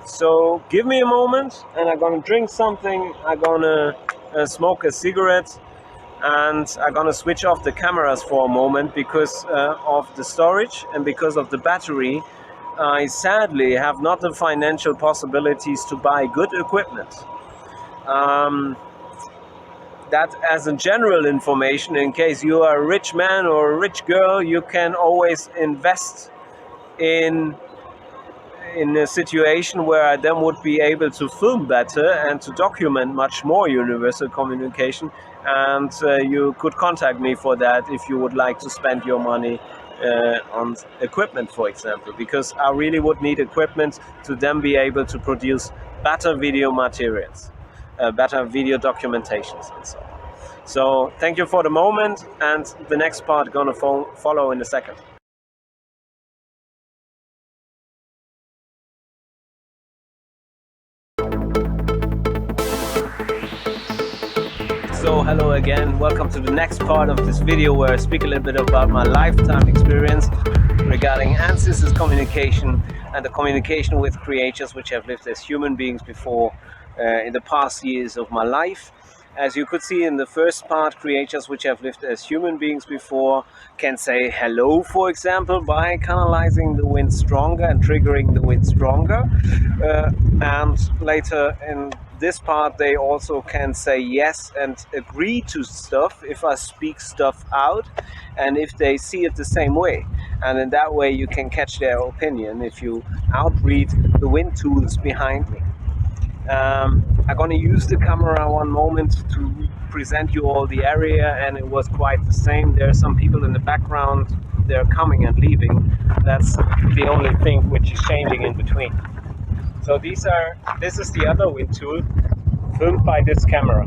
So give me a moment, and I'm gonna drink something. I'm gonna smoke a cigarette, and I'm gonna switch off the cameras for a moment because of the storage and because of the battery. I sadly have not the financial possibilities to buy good equipment. Um, that as a general information, in case you are a rich man or a rich girl, you can always invest in a situation where I then would be able to film better and to document much more universal communication. And you could contact me for that if you would like to spend your money on equipment, for example, because I really would need equipment to then be able to produce better video materials, better video documentations, and so on. So thank you for the moment, and the next part gonna follow in a second. So hello again, welcome to the next part of this video where I speak a little bit about my lifetime experience regarding ancestors communication and the communication with creatures which have lived as human beings before in the past years of my life. As you could see in the first part, creatures which have lived as human beings before can say hello, for example, by canalizing the wind stronger and triggering the wind stronger. And later in this part, they also can say yes and agree to stuff if I speak stuff out and if they see it the same way. And in that way, you can catch their opinion if you outread the wind tools behind me. I'm going to use the camera one moment to present you all the area, and it was quite the same. There are some people in the background, they're coming and leaving. That's the only thing which is changing in between. So this is the other wind tool filmed by this camera.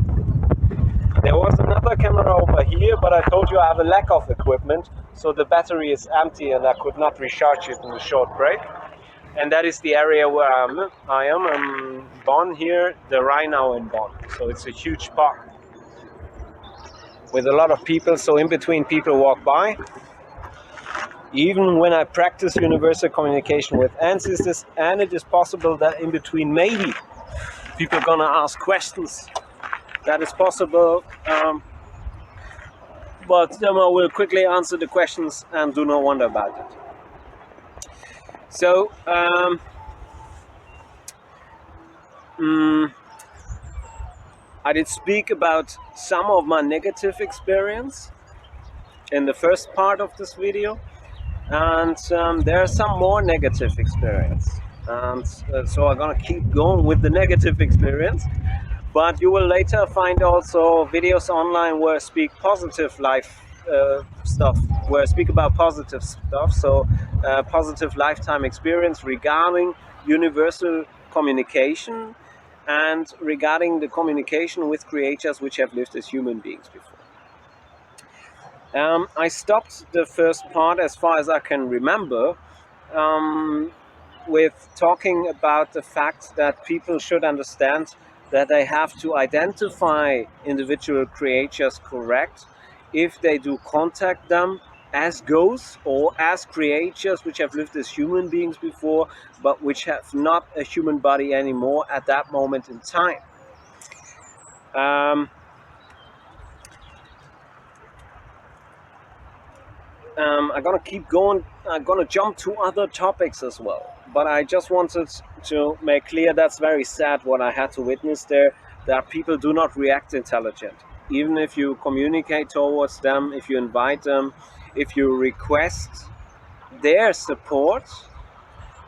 There was another camera over here, but I told you I have a lack of equipment, so the battery is empty and I could not recharge it in a short break. And that is the area where I am. I'm Bonn here, the Rheinau in Bonn. So it's a huge park with a lot of people. So in between, people walk by. Even when I practice universal communication with ancestors, and it is possible that in between, maybe people are gonna ask questions. That is possible. But then I will quickly answer the questions and do not wonder about it. So, I did speak about some of my negative experience in the first part of this video, and there are some more negative experience. And so I'm gonna keep going with the negative experience, but you will later find also videos online where I speak positive life stuff, where I speak about positive stuff. So positive lifetime experience regarding universal communication and regarding the communication with creatures which have lived as human beings before. I stopped the first part, as far as I can remember, with talking about the fact that people should understand that they have to identify individual creatures correct if they do contact them as ghosts or as creatures which have lived as human beings before, but which have not a human body anymore at that moment in time. I'm gonna keep going. I'm gonna jump to other topics as well, but I just wanted to make clear that's very sad what I had to witness there, that people do not react intelligent. Even if you communicate towards them, if you invite them, if you request their support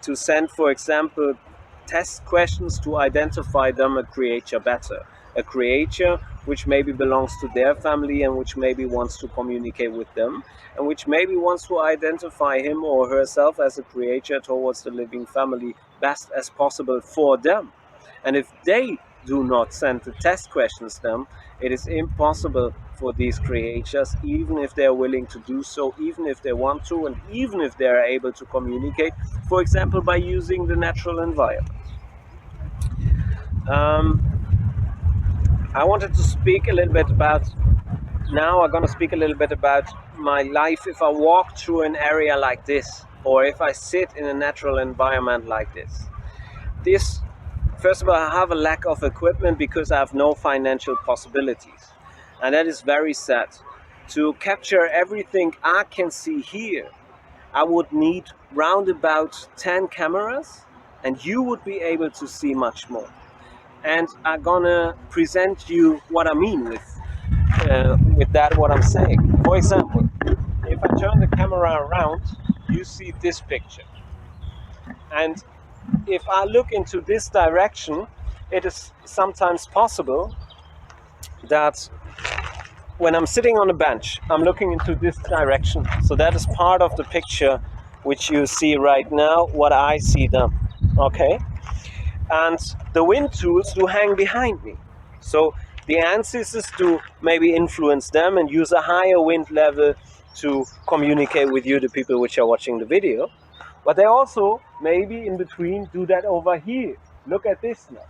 to send, for example, test questions to identify them a creature better, a creature which maybe belongs to their family and which maybe wants to communicate with them and which maybe wants to identify him or herself as a creature towards the living family best as possible for them. And if they do not send the test questions them, it is impossible for these creatures, even if they're willing to do so, even if they want to, and even if they're able to communicate, for example, by using the natural environment. Um, I wanted to speak a little bit about. Now I'm going to speak a little bit about my life if I walk through an area like this, or if I sit in a natural environment like this. This, first of all, I have a lack of equipment because I have no financial possibilities. And that is very sad. To capture everything I can see here, I would need round about 10 cameras, and you would be able to see much more. And I'm gonna present you what I mean with that, what I'm saying. For example, if I turn the camera around, you see this picture. And if I look into this direction, it is sometimes possible that when I'm sitting on a bench, I'm looking into this direction. So that is part of the picture which you see right now, what I see them. Okay? And the wind tools do hang behind me. So the answer is to maybe influence them and use a higher wind level to communicate with you, the people which are watching the video. But they also maybe in between do that over here. Look at this now.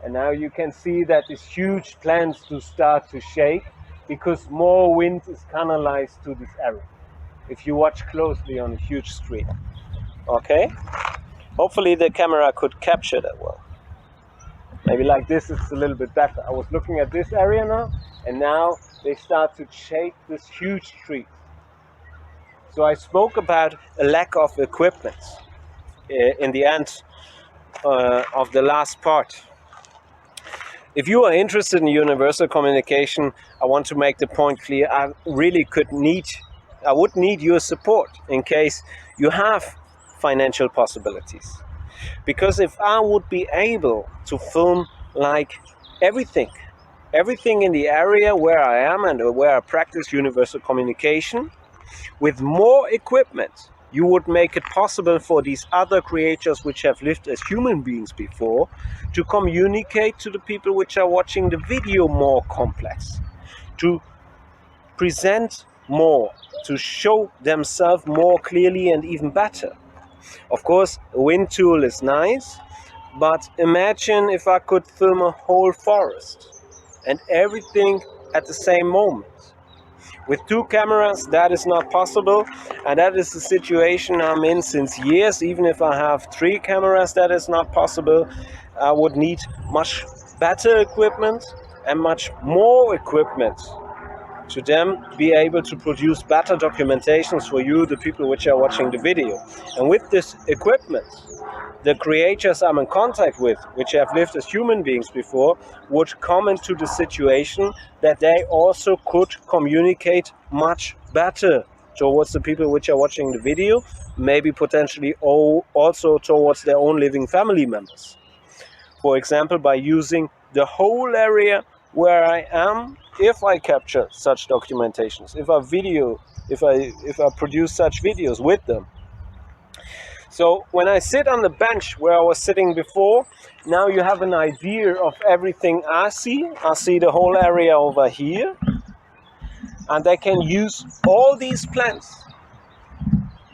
And now you can see that this huge plants to start to shake because more wind is canalized to this area. If you watch closely on a huge screen. Okay? Hopefully the camera could capture that well. Maybe like this it's a little bit better. I was looking at this area now, and now they start to shake this huge tree. So I spoke about a lack of equipment in the end of the last part. If you are interested in universal communication, I want to make the point clear. I would need your support in case you have financial possibilities. Because if I would be able to film like everything in the area where I am and where I practice universal communication, with more equipment, you would make it possible for these other creatures which have lived as human beings before to communicate to the people which are watching the video more complex, to present more, to show themselves more clearly and even better. Of course, a wind tool is nice, but imagine if I could film a whole forest and everything at the same moment. With 2 cameras, that is not possible, and that is the situation I'm in since years. Even if I have 3 cameras, that is not possible. I would need much better equipment and much more equipment to them be able to produce better documentations for you, the people which are watching the video. And with this equipment, the creatures I'm in contact with, which have lived as human beings before, would come into the situation that they also could communicate much better towards the people which are watching the video, maybe potentially also towards their own living family members. For example, by using the whole area where I am, if I capture such documentations, if I produce such videos with them. So when I sit on the bench where I was sitting before, now you have an idea of everything I see. I see the whole area over here, and I can use all these plants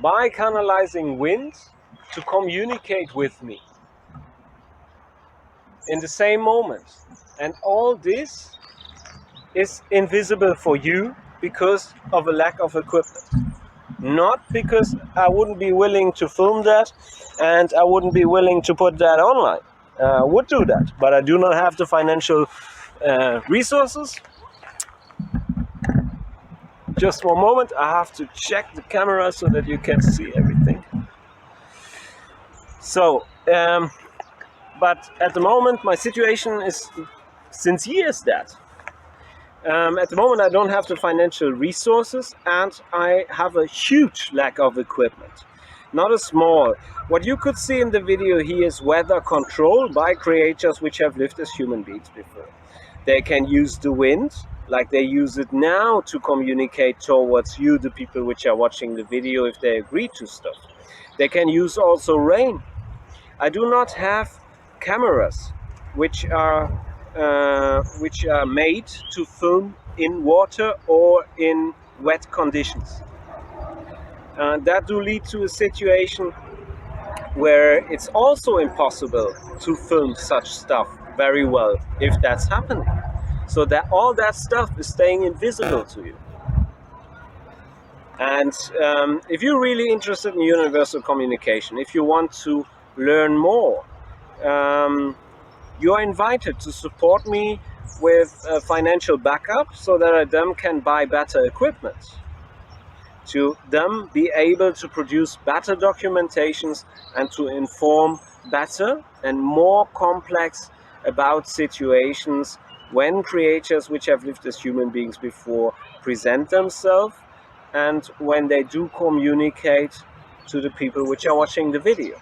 by canalizing wind to communicate with me in the same moment. And all this is invisible for you because of a lack of equipment. Not because I wouldn't be willing to film that and I wouldn't be willing to put that online. I would do that, but I do not have the financial resources. Just one moment, I have to check the camera so that you can see everything. So, but at the moment my situation is since years that. At the moment I don't have the financial resources and I have a huge lack of equipment. Not a small. What you could see in the video here is weather control by creatures which have lived as human beings before. They can use the wind, like they use it now, to communicate towards you, the people which are watching the video, if they agree to stuff. They can use also rain. I do not have cameras which are made to film in water or in wet conditions. That do lead to a situation where it's also impossible to film such stuff very well if that's happening. So that all that stuff is staying invisible to you. And if you're really interested in universal communication, if you want to learn more, um, you are invited to support me with financial backup so that I then can buy better equipment, to them be able to produce better documentations and to inform better and more complex about situations when creatures which have lived as human beings before present themselves, and when they do communicate to the people which are watching the video.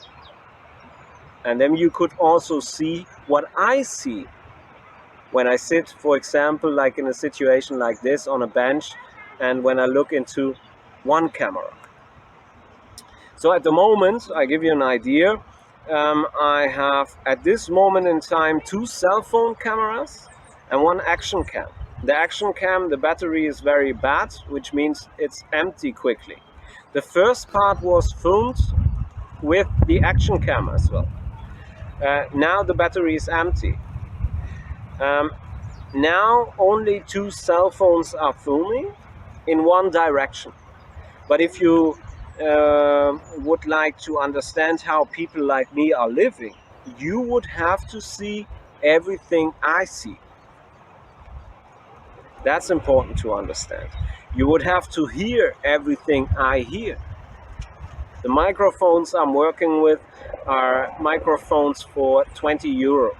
And then you could also see what I see when I sit, for example, like in a situation like this on a bench, and when I look into one camera. So at the moment, I give you an idea, I have at this moment in time 2 cell phone cameras and 1 action cam. The action cam, the battery is very bad, which means it's empty quickly. The first part was filmed with the action cam as well. Now the battery is empty. Now only 2 cell phones are filming in one direction. But if you would like to understand how people like me are living, you would have to see everything I see. That's important to understand. You would have to hear everything I hear. The microphones I'm working with are microphones for 20 euro.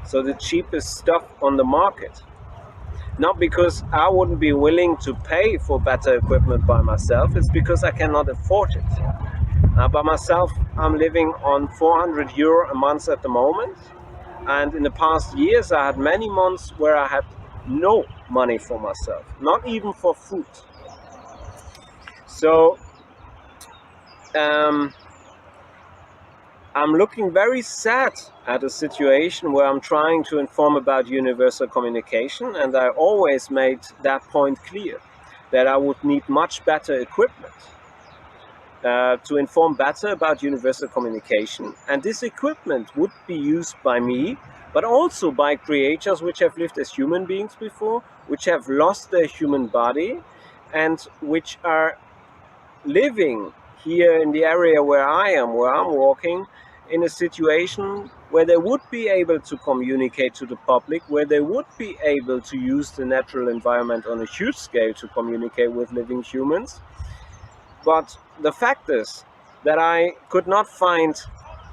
So the cheapest stuff on the market. Not because I wouldn't be willing to pay for better equipment by myself, it's because I cannot afford it. By myself, I'm living on 400 euro a month at the moment. And in the past years, I had many months where I had no money for myself, not even for food. So I'm looking very sad at a situation where I'm trying to inform about universal communication, and I always made that point clear, that I would need much better equipment to inform better about universal communication. And this equipment would be used by me, but also by creatures which have lived as human beings before, which have lost their human body, and which are living here in the area where I'm walking, in a situation where they would be able to communicate to the public, where they would be able to use the natural environment on a huge scale to communicate with living humans. But the fact is that I could not find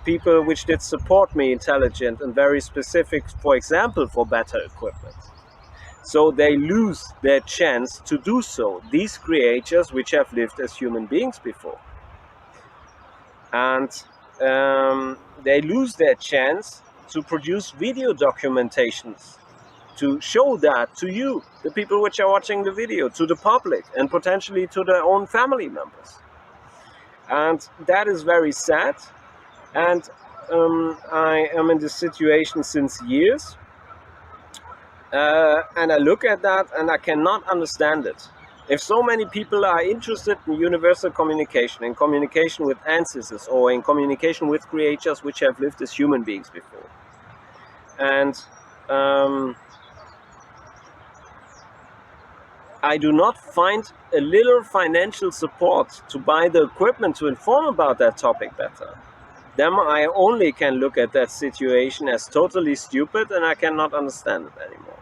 people which did support me, intelligent and very specific, for example, for better equipment. So they lose their chance to do so, these creatures which have lived as human beings before. And they lose their chance to produce video documentations, to show that to you, the people which are watching the video, to the public, and potentially to their own family members. And that is very sad. And I am in this situation since years. And I look at that and I cannot understand it. If so many people are interested in universal communication, in communication with ancestors, or in communication with creatures which have lived as human beings before, and I do not find a little financial support to buy the equipment to inform about that topic better, then I only can look at that situation as totally stupid, and I cannot understand it anymore.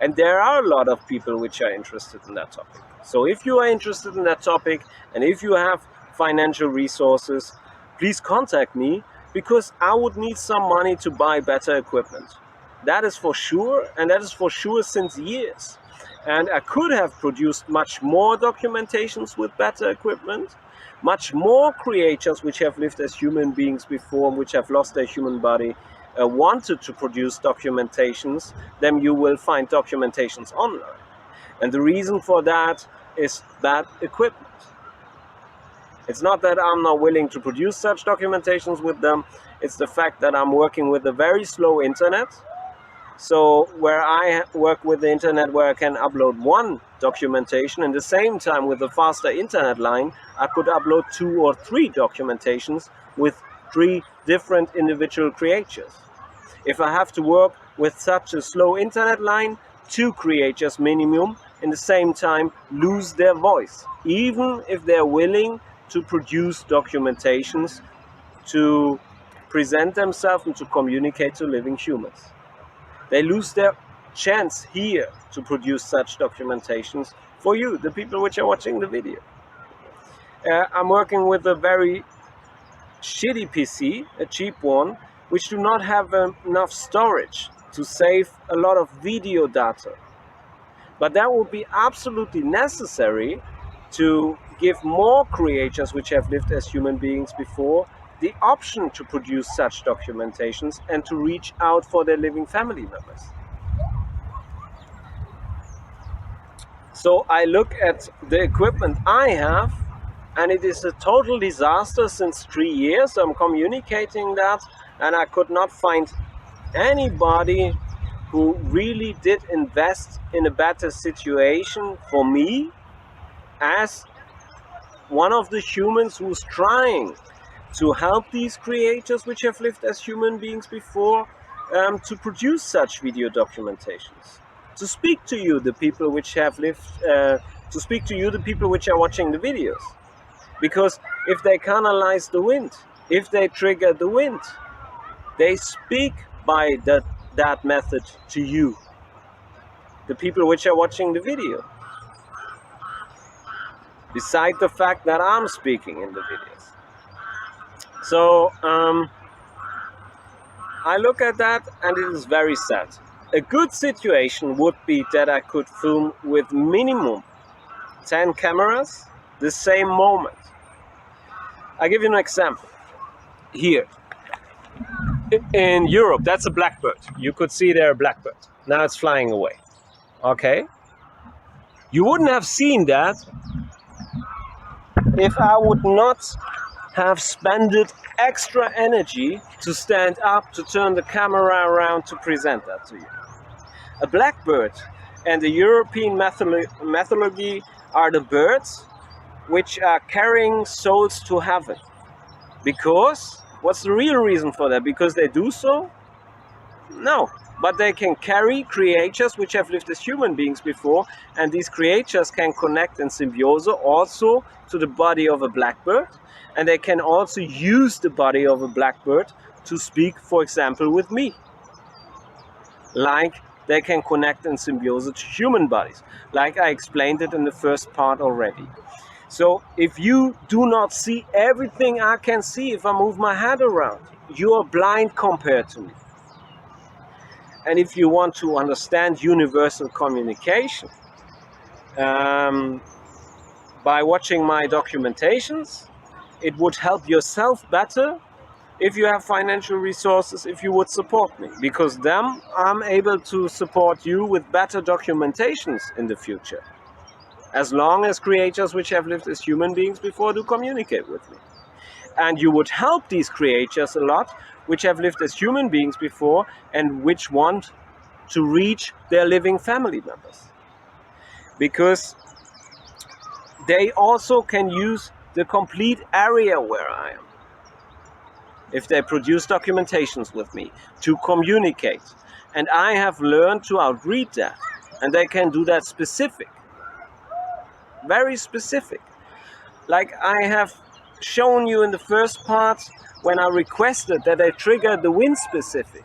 And there are a lot of people which are interested in that topic. So if you are interested in that topic, and if you have financial resources, please contact me, because I would need some money to buy better equipment. That is for sure, and that is for sure since years. And I could have produced much more documentations with better equipment, much more creatures which have lived as human beings before, which have lost their human body, wanted to produce documentations, then you will find documentations online. And the reason for that is bad equipment. It's not that I'm not willing to produce such documentations with them, it's the fact that I'm working with a very slow internet. So where I work with the internet, where I can upload one documentation, and the same time with a faster internet line, I could upload 2 or 3 documentations with 3 different individual creatures. if I have to work with such a slow internet line, two creators minimum in the same time lose their voice, even if they're willing to produce documentations to present themselves and to communicate to living humans. They lose their chance here to produce such documentations for you, the people which are watching the video. I'm working with a very shitty PC, a cheap one, which do not have enough storage to save a lot of video data. But that would be absolutely necessary to give more creators which have lived as human beings before the option to produce such documentations and to reach out for their living family members. So I look at the equipment I have, and it is a total disaster since 3 years. I'm communicating that, and I could not find anybody who really did invest in a better situation for me as one of the humans who's trying to help these creators which have lived as human beings before to produce such video documentations, to speak to you, the people which have lived, to speak to you, the people which are watching the videos. Because if they canalize the wind, if they trigger the wind, they speak by that method to you, the people which are watching the video. Beside the fact that I'm speaking in the videos. So I look at that and it is very sad. A good situation would be that I could film with minimum 10 cameras the same moment. I'll give you an example. Here, in Europe, that's a blackbird. You could see there a blackbird. Now it's flying away. Okay? You wouldn't have seen that if I would not have spent extra energy to stand up, to turn the camera around, to present that to you. A blackbird and the European mythology are the birds which are carrying souls to heaven. Because, what's the real reason for that? Because they do so? No. But they can carry creatures which have lived as human beings before, and these creatures can connect in symbiose also to the body of a blackbird, and they can also use the body of a blackbird to speak, for example, with me. Like they can connect in symbiose to human bodies, like I explained it in the first part already. So if you do not see everything I can see if I move my head around, you are blind compared to me. And if you want to understand universal communication by watching my documentations, it would help yourself better if you have financial resources, if you would support me. Because then I'm able to support you with better documentations in the future. As long as creators which have lived as human beings before do communicate with me. And you would help these creatures a lot which have lived as human beings before and which want to reach their living family members. Because they also can use the complete area where I am. If they produce documentations with me to communicate. And I have learned to outread that. And they can do that specific. Very specific. Like I have shown you in the first part when I requested that they trigger the wind specific.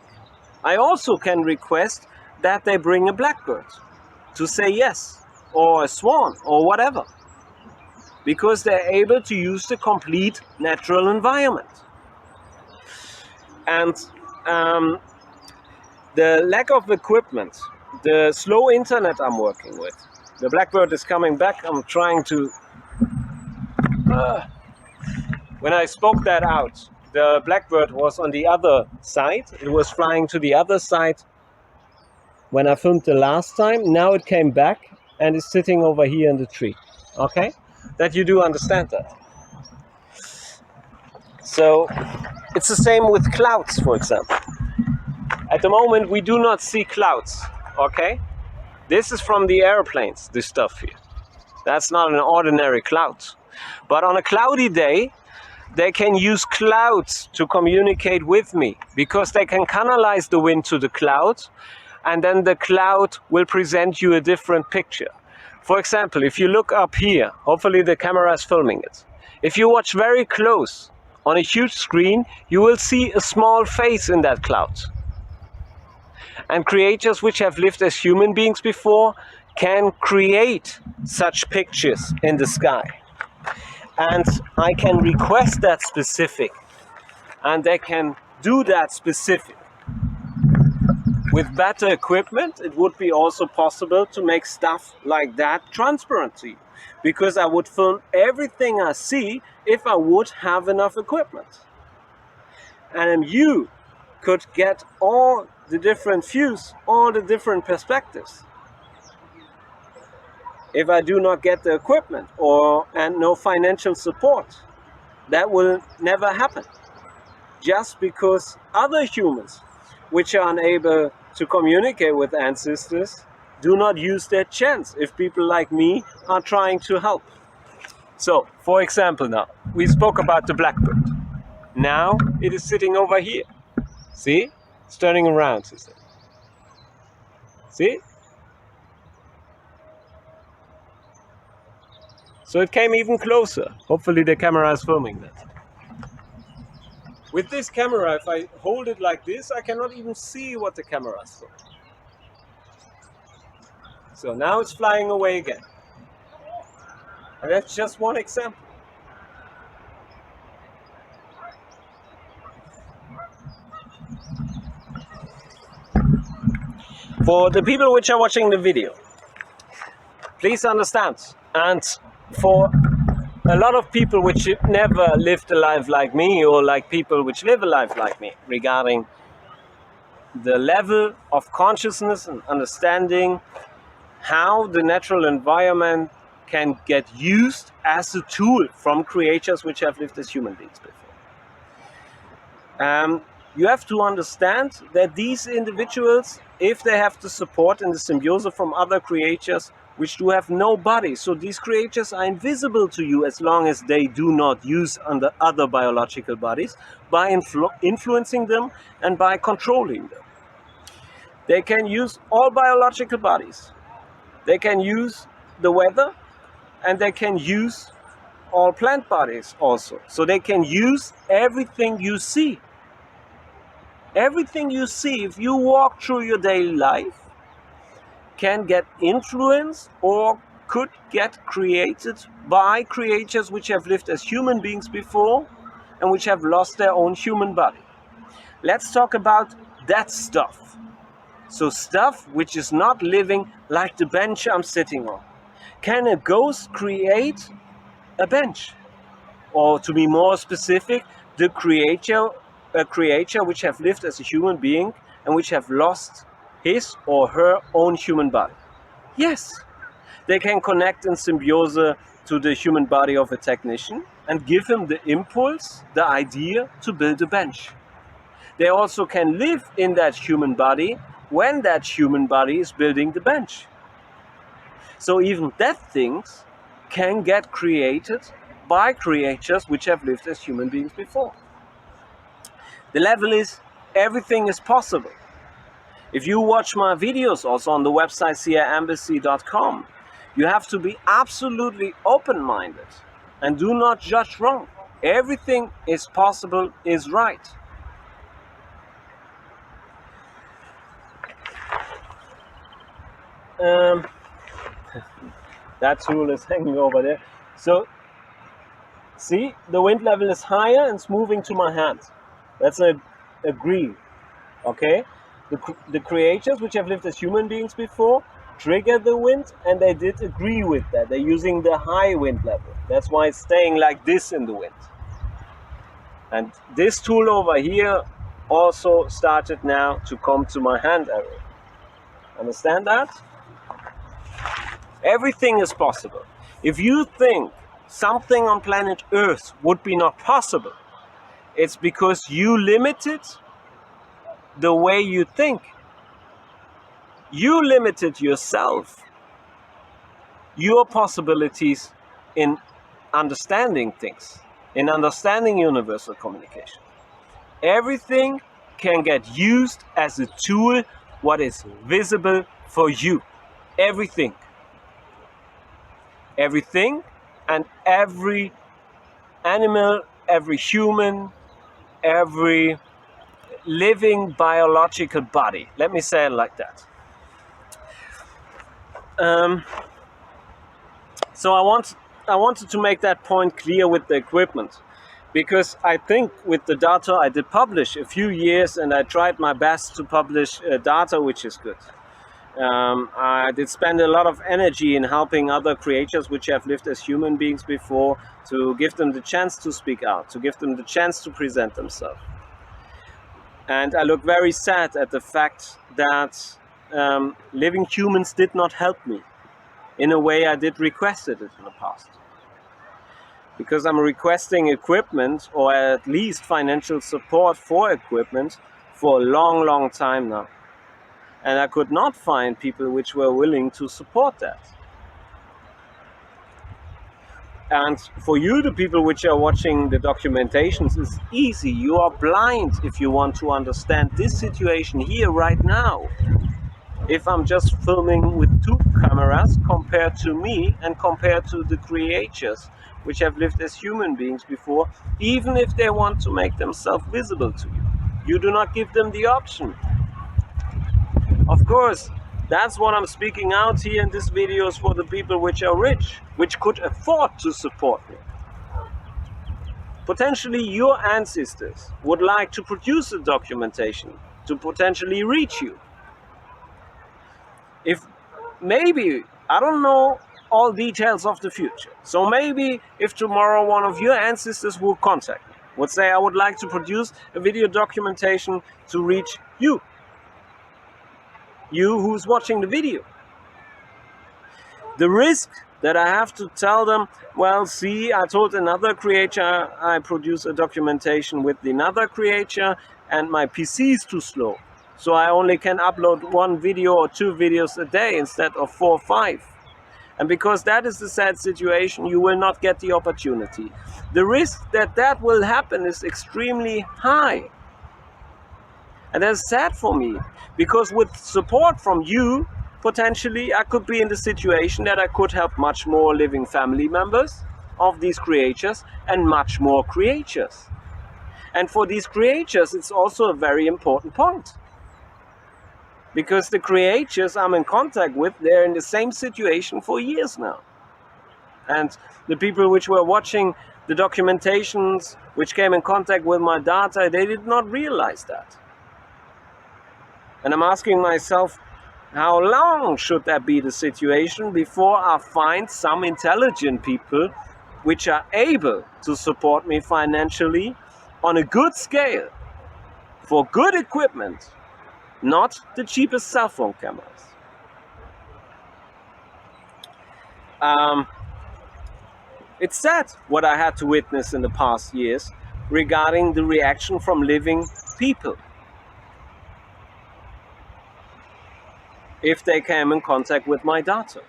I also can request that they bring a blackbird to say yes, or a swan, or whatever. Because they're able to use the complete natural environment. And the lack of equipment, the slow internet I'm working with, the blackbird is coming back, I'm trying to... When I spoke that out, the blackbird was on the other side. It was flying to the other side when I filmed the last time. Now it came back and is sitting over here in the tree. Okay? That you do understand that. So, it's the same with clouds, for example. At the moment, we do not see clouds. Okay? This is from the airplanes, this stuff here. That's not an ordinary cloud. But on a cloudy day, They can use clouds to communicate with me because they can canalize the wind to the cloud, and then the cloud will present you a different picture. For example, if you look up here, hopefully the camera is filming it. If you watch very close on a huge screen, you will see a small face in that cloud. And creatures which have lived as human beings before can create such pictures in the sky. And I can request that specific, and they can do that specific. With better equipment, it would be also possible to make stuff like that transparent to you, because I would film everything I see if I would have enough equipment. And you could get all the different views, all the different perspectives. If I do not get the equipment and no financial support, that will never happen. Just because other humans, which are unable to communicate with ancestors, do not use their chance if people like me are trying to help. So, for example, now, we spoke about the blackbird. Now it is sitting over here. See? It's turning around, sister. See? So it came even closer. Hopefully the camera is filming that. With this camera, if I hold it like this, I cannot even see what the camera is filming. So now it's flying away again. And that's just one example. For the people which are watching the video, please understand, and for a lot of people which never lived a life like me, or like people which live a life like me, regarding the level of consciousness and understanding how the natural environment can get used as a tool from creatures which have lived as human beings before. You have to understand that these individuals, if they have the support and the symbiosis from other creatures which do have no body, so these creatures are invisible to you as long as they do not use other biological bodies, by influencing them and by controlling them. They can use all biological bodies. They can use the weather, and they can use all plant bodies also. So they can use everything you see. Everything you see, if you walk through your daily life, can get influenced or could get created by creatures which have lived as human beings before and which have lost their own human body. Let's talk about that stuff. So stuff which is not living, like the bench I'm sitting on. Can a ghost create a bench? Or to be more specific, a creature which have lived as a human being and which have lost his or her own human body? Yes, they can connect in symbiosis to the human body of a technician and give him the impulse, the idea to build a bench. They also can live in that human body when that human body is building the bench. So even dead things can get created by creatures which have lived as human beings before. The level is, everything is possible. If you watch my videos also on the website siaembassy.com, you have to be absolutely open-minded and do not judge wrong. Everything is possible, is right. That tool is hanging over there. So, see, the wind level is higher and it's moving to my hand. That's a green, okay? The creatures which have lived as human beings before trigger the wind, and they did agree with that. They're using the high wind level. That's why it's staying like this in the wind. And this tool over here also started now to come to my hand area. Understand that? Everything is possible. If you think something on planet Earth would be not possible, it's because you limited the way you think. You limited yourself, your possibilities in understanding things. in understanding universal communication. Everything can get used as a tool what is visible for you. Everything. Everything and every animal, every human, every living biological body. Let me say it like that. So I wanted to make that point clear with the equipment, because I think with the data I did publish a few years, and I tried my best to publish data which is good. I did spend a lot of energy in helping other creatures which have lived as human beings before, to give them the chance to speak out, to give them the chance to present themselves. And I look very sad at the fact that living humans did not help me in a way I did requested it in the past. Because I'm requesting equipment, or at least financial support for equipment, for a long, long time now. And I could not find people which were willing to support that. And for you, the people which are watching the documentations, it's easy. You are blind if you want to understand this situation here right now. If I'm just filming with two cameras compared to me and compared to the creatures which have lived as human beings before, even if they want to make themselves visible to you, you do not give them the option. Of course, that's what I'm speaking out here in this video, is for the people which are rich, which could afford to support me. Potentially your ancestors would like to produce a documentation to potentially reach you. If maybe, I don't know all details of the future, so maybe if tomorrow one of your ancestors will contact me, would say, I would like to produce a video documentation to reach you, you who's watching the video. The risk that I have to tell them, well, see, I told another creator I produce a documentation with another creator and my PC is too slow, so I only can upload one video or two videos a day instead of 4 or 5. And because that is the sad situation, you will not get the opportunity. The risk that that will happen is extremely high. And that's sad for me, because with support from you, potentially I could be in the situation that I could help much more living family members of these creatures and much more creatures. And for these creatures, it's also a very important point. Because the creators I'm in contact with, they're in the same situation for years now. And the people which were watching the documentations, which came in contact with my data, they did not realize that. And I'm asking myself, how long should that be the situation before I find some intelligent people which are able to support me financially on a good scale, for good equipment, not the cheapest cell phone cameras. It's sad what I had to witness in the past years regarding the reaction from living people if they came in contact with my data.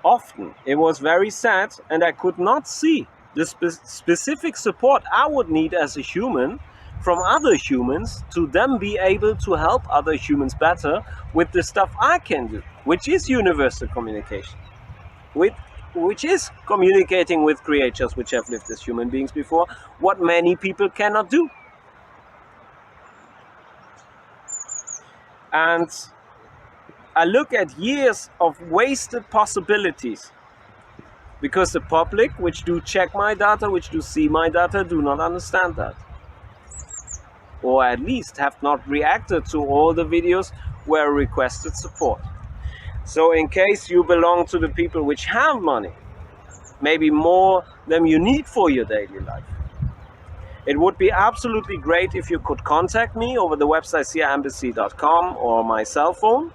Often it was very sad, and I could not see the specific support I would need as a human from other humans to then be able to help other humans better with the stuff I can do, which is universal communication, which is communicating with creatures which have lived as human beings before, what many people cannot do. And I look at years of wasted possibilities, because the public which do check my data, which do see my data, do not understand that. Or at least have not reacted to all the videos where requested support. So in case you belong to the people which have money, maybe more than you need for your daily life, it would be absolutely great if you could contact me over the website siaembassy.com or my cell phone,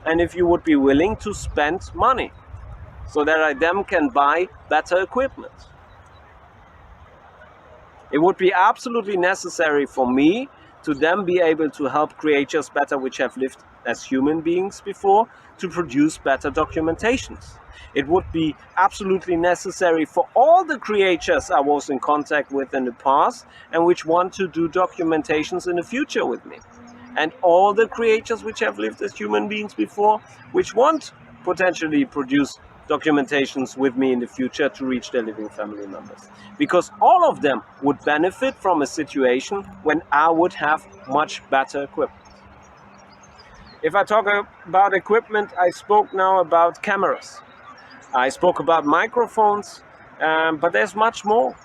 and if you would be willing to spend money so that I then can buy better equipment. It would be absolutely necessary for me to them be able to help creatures better which have lived as human beings before to produce better documentations. It would be absolutely necessary for all the creatures I was in contact with in the past and which want to do documentations in the future with me. And all the creatures which have lived as human beings before, which want potentially produce documentations with me in the future to reach their living family members. Because all of them would benefit from a situation when I would have much better equipment. If I talk about equipment, I spoke now about cameras. I spoke about microphones, but there's much more.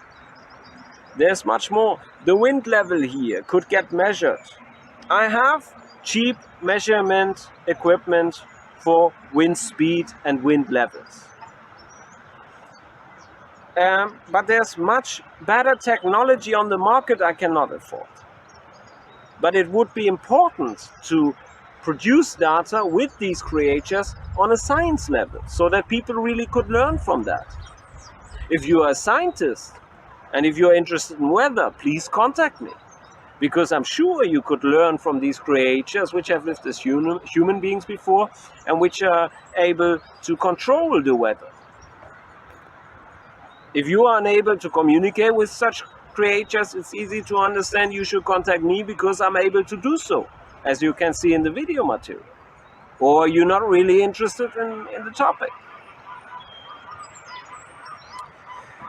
There's much more. The wind level here could get measured. I have cheap measurement equipment for wind speed and wind levels. But there's much better technology on the market I cannot afford. But it would be important to produce data with these creatures on a science level so that people really could learn from that. If you are a scientist and if you are interested in weather, please contact me. Because I'm sure you could learn from these creatures which have lived as human beings before and which are able to control the weather. If you are unable to communicate with such creatures, it's easy to understand you should contact me because I'm able to do so, as you can see in the video material. Or you're not really interested in the topic.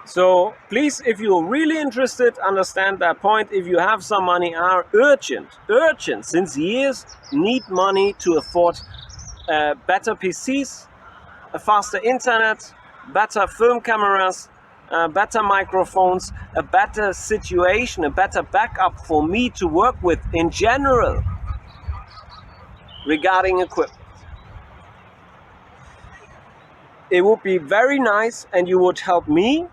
So please, if you're really interested, understand that point. If you have some money, are urgent, since years need money to afford better PCs, a faster internet, better film cameras, better microphones, a better situation, a better backup for me to work with in general regarding equipment. It would be very nice and you would help me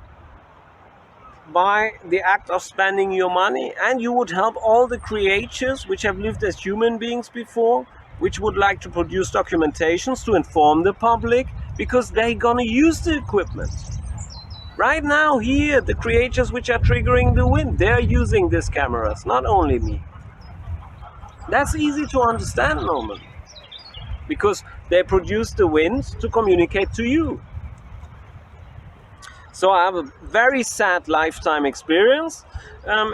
by the act of spending your money, and you would help all the creatures which have lived as human beings before, which would like to produce documentations to inform the public, because they're gonna use the equipment. Right now here, the creatures which are triggering the wind, they're using these cameras, not only me. That's easy to understand normally, because they produce the wind to communicate to you. So I have a very sad lifetime experience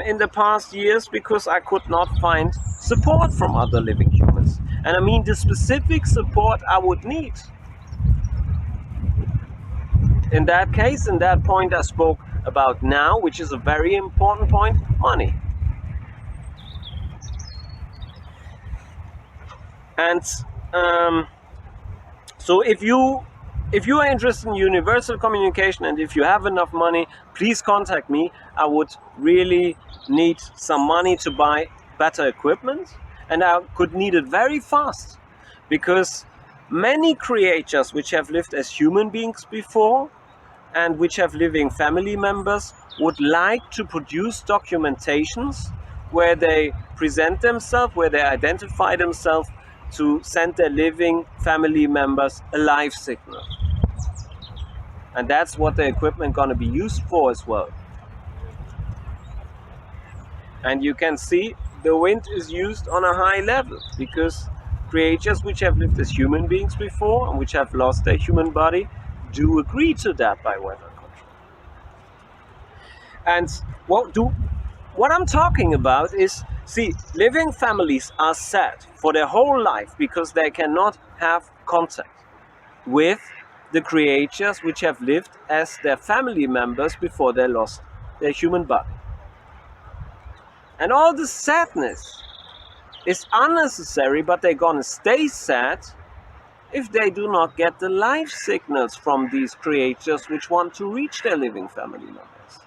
in the past years because I could not find support from other living humans. And I mean the specific support I would need. In that case, in that point I spoke about now, which is a very important point, money. And so if you are interested in universal communication and if you have enough money, please contact me. I would really need some money to buy better equipment, and I could need it very fast because many creatures which have lived as human beings before and which have living family members would like to produce documentations where they present themselves, where they identify themselves to send their living family members a live signal. And that's what the equipment gonna be used for as well. And you can see the wind is used on a high level because creatures which have lived as human beings before and which have lost their human body do agree to that by weather control. And what I'm talking about is, see, living families are sad for their whole life because they cannot have contact with the creatures which have lived as their family members before they lost their human body. And all the sadness is unnecessary, but they're gonna stay sad if they do not get the life signals from these creatures which want to reach their living family members.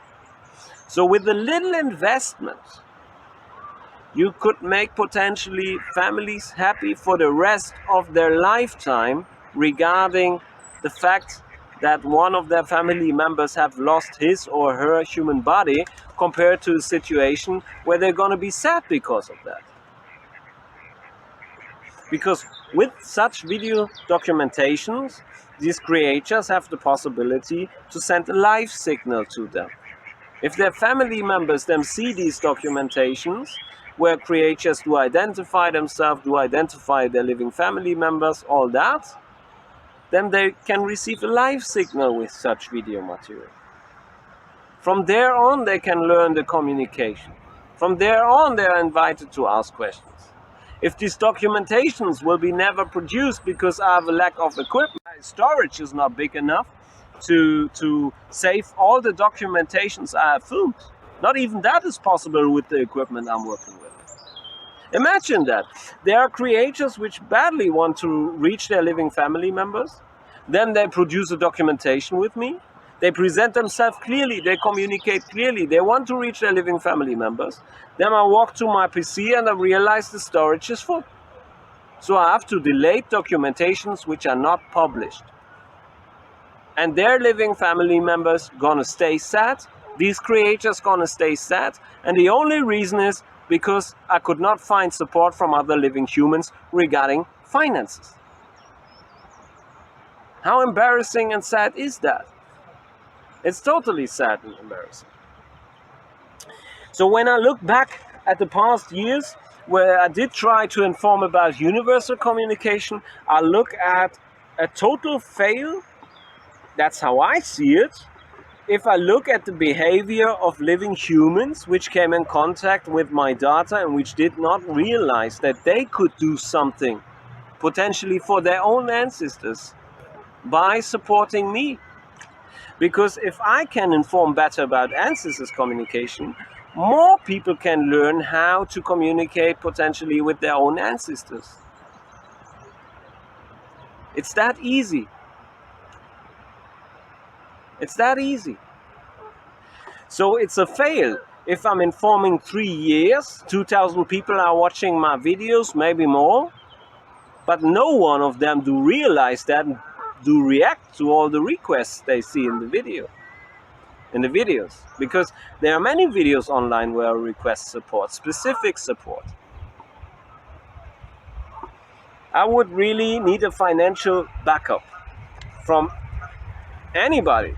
So with a little investment, you could make potentially families happy for the rest of their lifetime regarding the fact that one of their family members have lost his or her human body, compared to a situation where they're going to be sad because of that. Because with such video documentations, these creatures have the possibility to send a live signal to them. If their family members then see these documentations where creatures do identify themselves, do identify their living family members, all that, then they can receive a live signal with such video material. From there on, they can learn the communication. From there on, they are invited to ask questions. If these documentations will be never produced because I have a lack of equipment, storage is not big enough to save all the documentations I have filmed. Not even that is possible with the equipment I'm working with. Imagine that. There are creators which badly want to reach their living family members. Then they produce a documentation with me. They present themselves clearly. They communicate clearly. They want to reach their living family members. Then I walk to my PC and I realize the storage is full. So I have to delete documentations which are not published. And their living family members gonna stay sad. These creators gonna stay sad. And the only reason is because I could not find support from other living humans regarding finances. How embarrassing and sad is that? It's totally sad and embarrassing. So when I look back at the past years where I did try to inform about universal communication, I look at a total fail. That's how I see it. If I look at the behavior of living humans which came in contact with my data and which did not realize that they could do something potentially for their own ancestors by supporting me. Because if I can inform better about ancestors communication, more people can learn how to communicate potentially with their own ancestors. It's that easy. It's that easy. So it's a fail. If I'm informing 3 years, 2,000 people are watching my videos, maybe more, but no one of them do realize that and do react to all the requests they see in the videos. Because there are many videos online where I request support, specific support. I would really need a financial backup from anybody.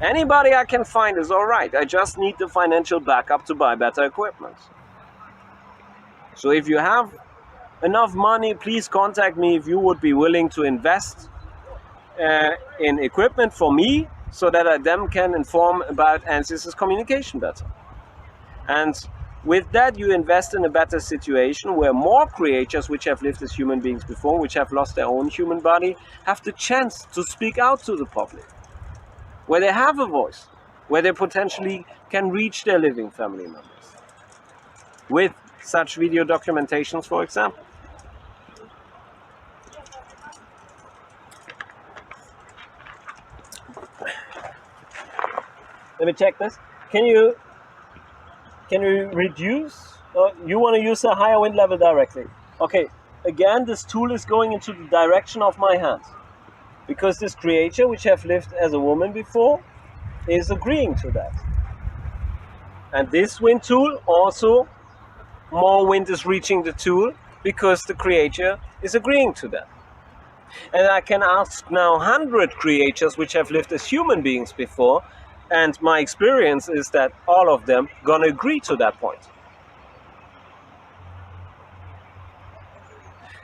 Anybody I can find is alright. I just need the financial backup to buy better equipment. So if you have enough money, please contact me if you would be willing to invest in equipment for me so that I then can inform about ancestors communication better. And with that you invest in a better situation where more creatures which have lived as human beings before, which have lost their own human body, have the chance to speak out to the public. Where they have a voice, where they potentially can reach their living family members. With such video documentations, for example. Let me check this. Can you reduce? You want to use a higher wind level directly. Okay, again, this tool is going into the direction of my hand. Because this creature, which have lived as a woman before, is agreeing to that. And this wind tool also, more wind is reaching the tool because the creature is agreeing to that. And I can ask now 100 creatures which have lived as human beings before, and my experience is that all of them gonna agree to that point.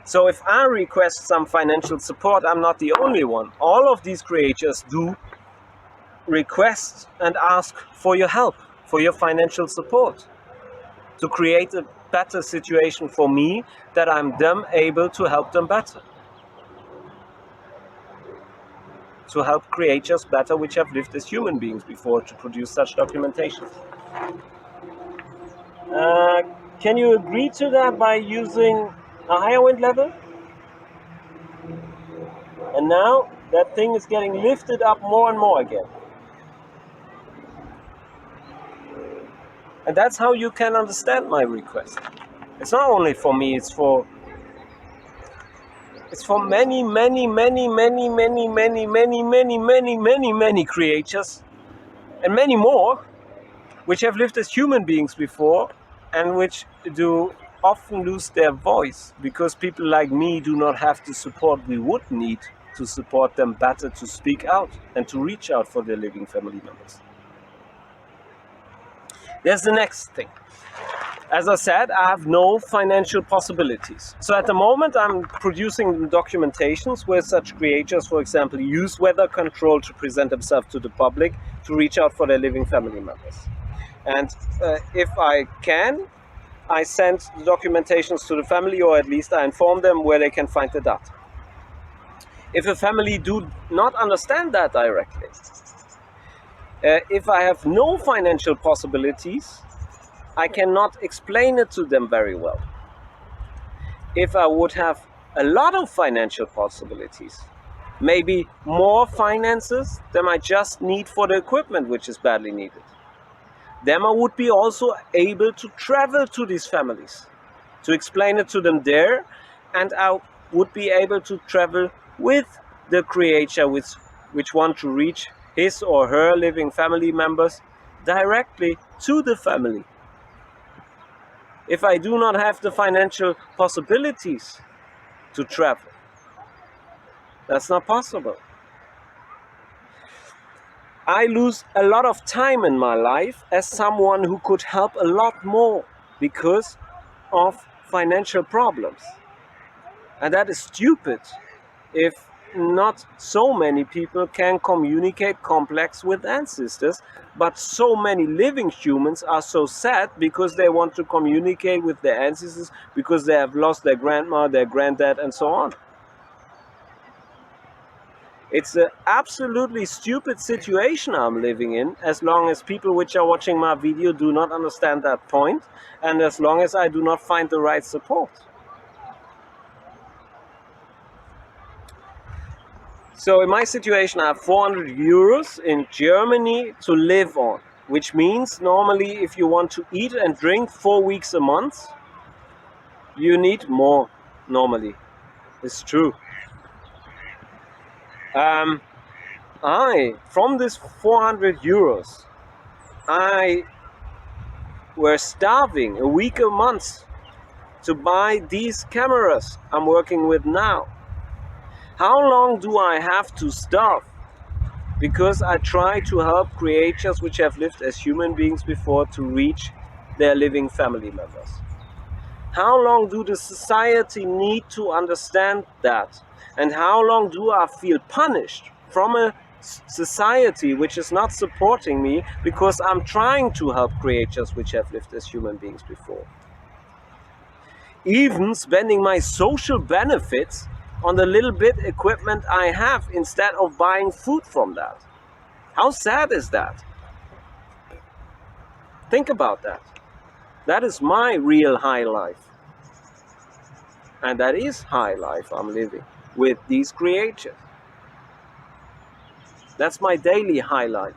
So if I request some financial support, I'm not the only one. All of these creatures do request and ask for your help, for your financial support, to create a better situation for me, that I'm then able to help them better. To help creatures better which have lived as human beings before, to produce such documentation. Can you agree to that by using a higher wind level? And now that thing is getting lifted up more and more again. And that's how you can understand my request. It's not only for me, it's for many, many, many, many, many, many, many, many, many, many, many creatures, and many more, which have lived as human beings before, and which do often lose their voice because people like me do not have the support we would need to support them better to speak out and to reach out for their living family members. There's the next thing. As I said, I have no financial possibilities. So at the moment, I'm producing documentations where such creatures, for example, use weather control to present themselves to the public to reach out for their living family members. And if I can, I send the documentations to the family, or at least I inform them where they can find the data. If a family do not understand that directly, if I have no financial possibilities, I cannot explain it to them very well. If I would have a lot of financial possibilities, maybe more finances than I just need for the equipment which is badly needed, then I would be also able to travel to these families, to explain it to them there, and I would be able to travel with the creator which want to reach his or her living family members directly to the family. If I do not have the financial possibilities to travel, that's not possible. I lose a lot of time in my life as someone who could help a lot more because of financial problems. And that is stupid if not so many people can communicate complex with ancestors, but so many living humans are so sad because they want to communicate with their ancestors because they have lost their grandma, their granddad, and so on. It's an absolutely stupid situation I'm living in, as long as people which are watching my video do not understand that point, and as long as I do not find the right support. So in my situation, I have 400 euros in Germany to live on, which means normally if you want to eat and drink 4 weeks a month, you need more normally. It's true. From this 400 euros, I were starving a week a month to buy these cameras I'm working with now. How long do I have to starve? Because I try to help creatures which have lived as human beings before to reach their living family members. How long do the society need to understand that? And how long do I feel punished from a society which is not supporting me because I'm trying to help creatures which have lived as human beings before? Even spending my social benefits on the little bit equipment I have instead of buying food from that. How sad is that? Think about that. That is my real high life. And that is high life I'm living with these creatures. That's my daily high life.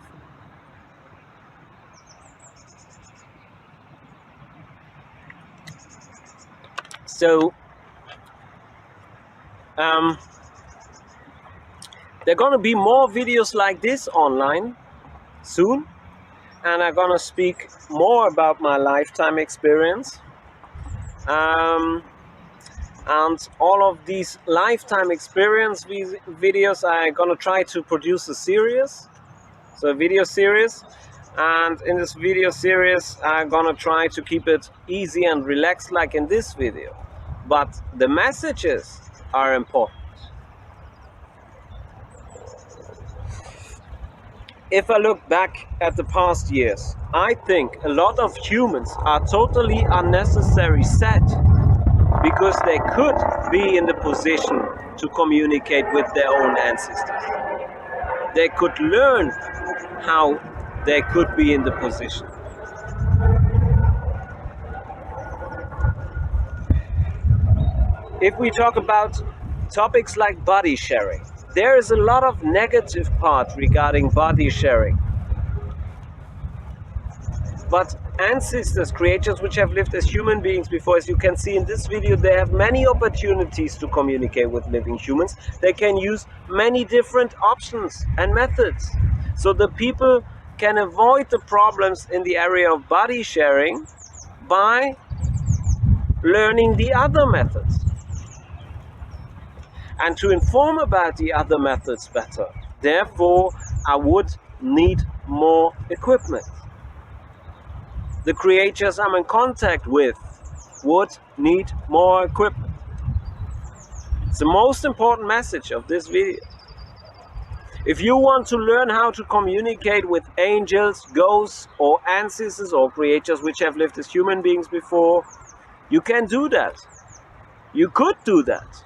So, there are gonna be more videos like this online soon, and I'm gonna speak more about my lifetime experience. And all of these lifetime experience videos, I'm gonna try to produce a series, so a video series. And in this video series, I'm gonna try to keep it easy and relaxed like in this video. But the messages are important. If I look back at the past years, I think a lot of humans are totally unnecessary sad because they could be in the position to communicate with their own ancestors. They could learn how they could be in the position. If we talk about topics like body sharing, there is a lot of negative part regarding body sharing. But ancestors, creatures which have lived as human beings before, as you can see in this video, they have many opportunities to communicate with living humans. They can use many different options and methods. So the people can avoid the problems in the area of body sharing by learning the other methods. And to inform about the other methods better, therefore I would need more equipment. the creatures I'm in contact with would need more equipment. It's the most important message of this video. If you want to learn how to communicate with angels, ghosts, or ancestors, or creatures which have lived as human beings before, you can do that. You could do that.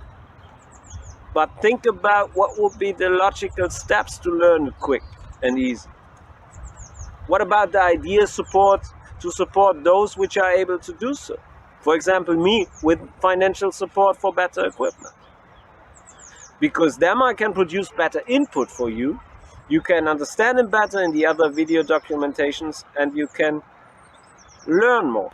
But think about what would be the logical steps to learn it quick and easy. What about the idea to support those which are able to do so? For example, me, with financial support for better equipment. Because then I can produce better input for you. You can understand it better in the other video documentations, and you can learn more.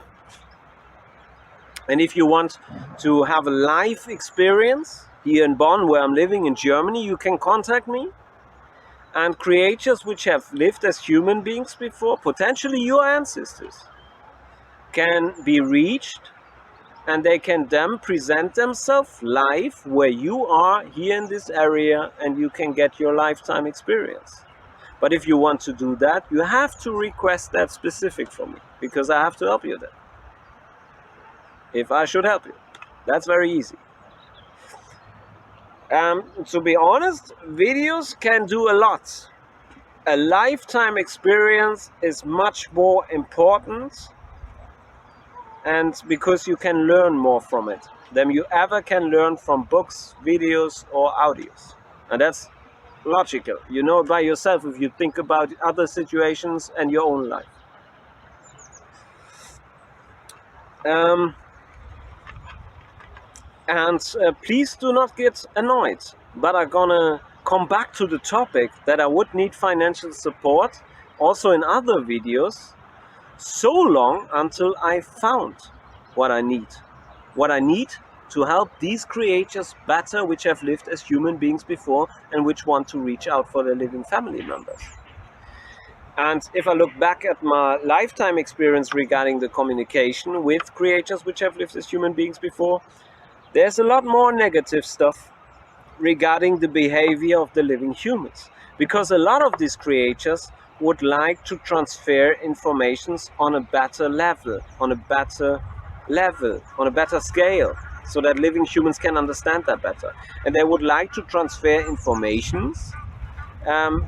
And if you want to have a live experience here in Bonn, where I'm living in Germany, you can contact me. And creatures which have lived as human beings before, potentially your ancestors, can be reached, and they can then present themselves live where you are here in this area, and you can get your lifetime experience. But if you want to do that, you have to request that specific from me, because I have to help you then. If I should help you, that's very easy. To be honest, videos can do a lot. A lifetime experience is much more important, and because you can learn more from it than you ever can learn from books, videos, or audios. And that's logical. You know it by yourself if you think about other situations and your own life. Please do not get annoyed, but I'm gonna come back to the topic that I would need financial support also in other videos, so long until I found what I need to help these creatures better, which have lived as human beings before and which want to reach out for their living family members. And if I look back at my lifetime experience regarding the communication with creatures which have lived as human beings before, there's a lot more negative stuff regarding the behavior of the living humans, because a lot of these creatures would like to transfer informations on a better level, on a better scale, so that living humans can understand that better. And they would like to transfer informations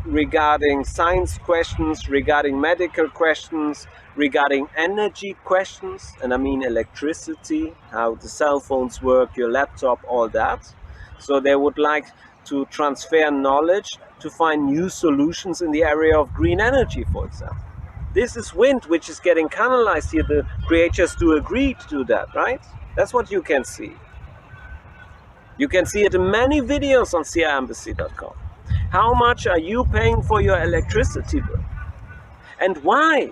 regarding science questions, regarding medical questions, regarding energy questions, and I mean electricity, how the cell phones work, your laptop, all that. So they would like to transfer knowledge to find new solutions in the area of green energy, for example. This is wind which is getting canalized here. The creators do agree to do that, right? That's what you can see. You can see it in many videos on ciembassy.com. How much are you paying for your electricity bill? And why?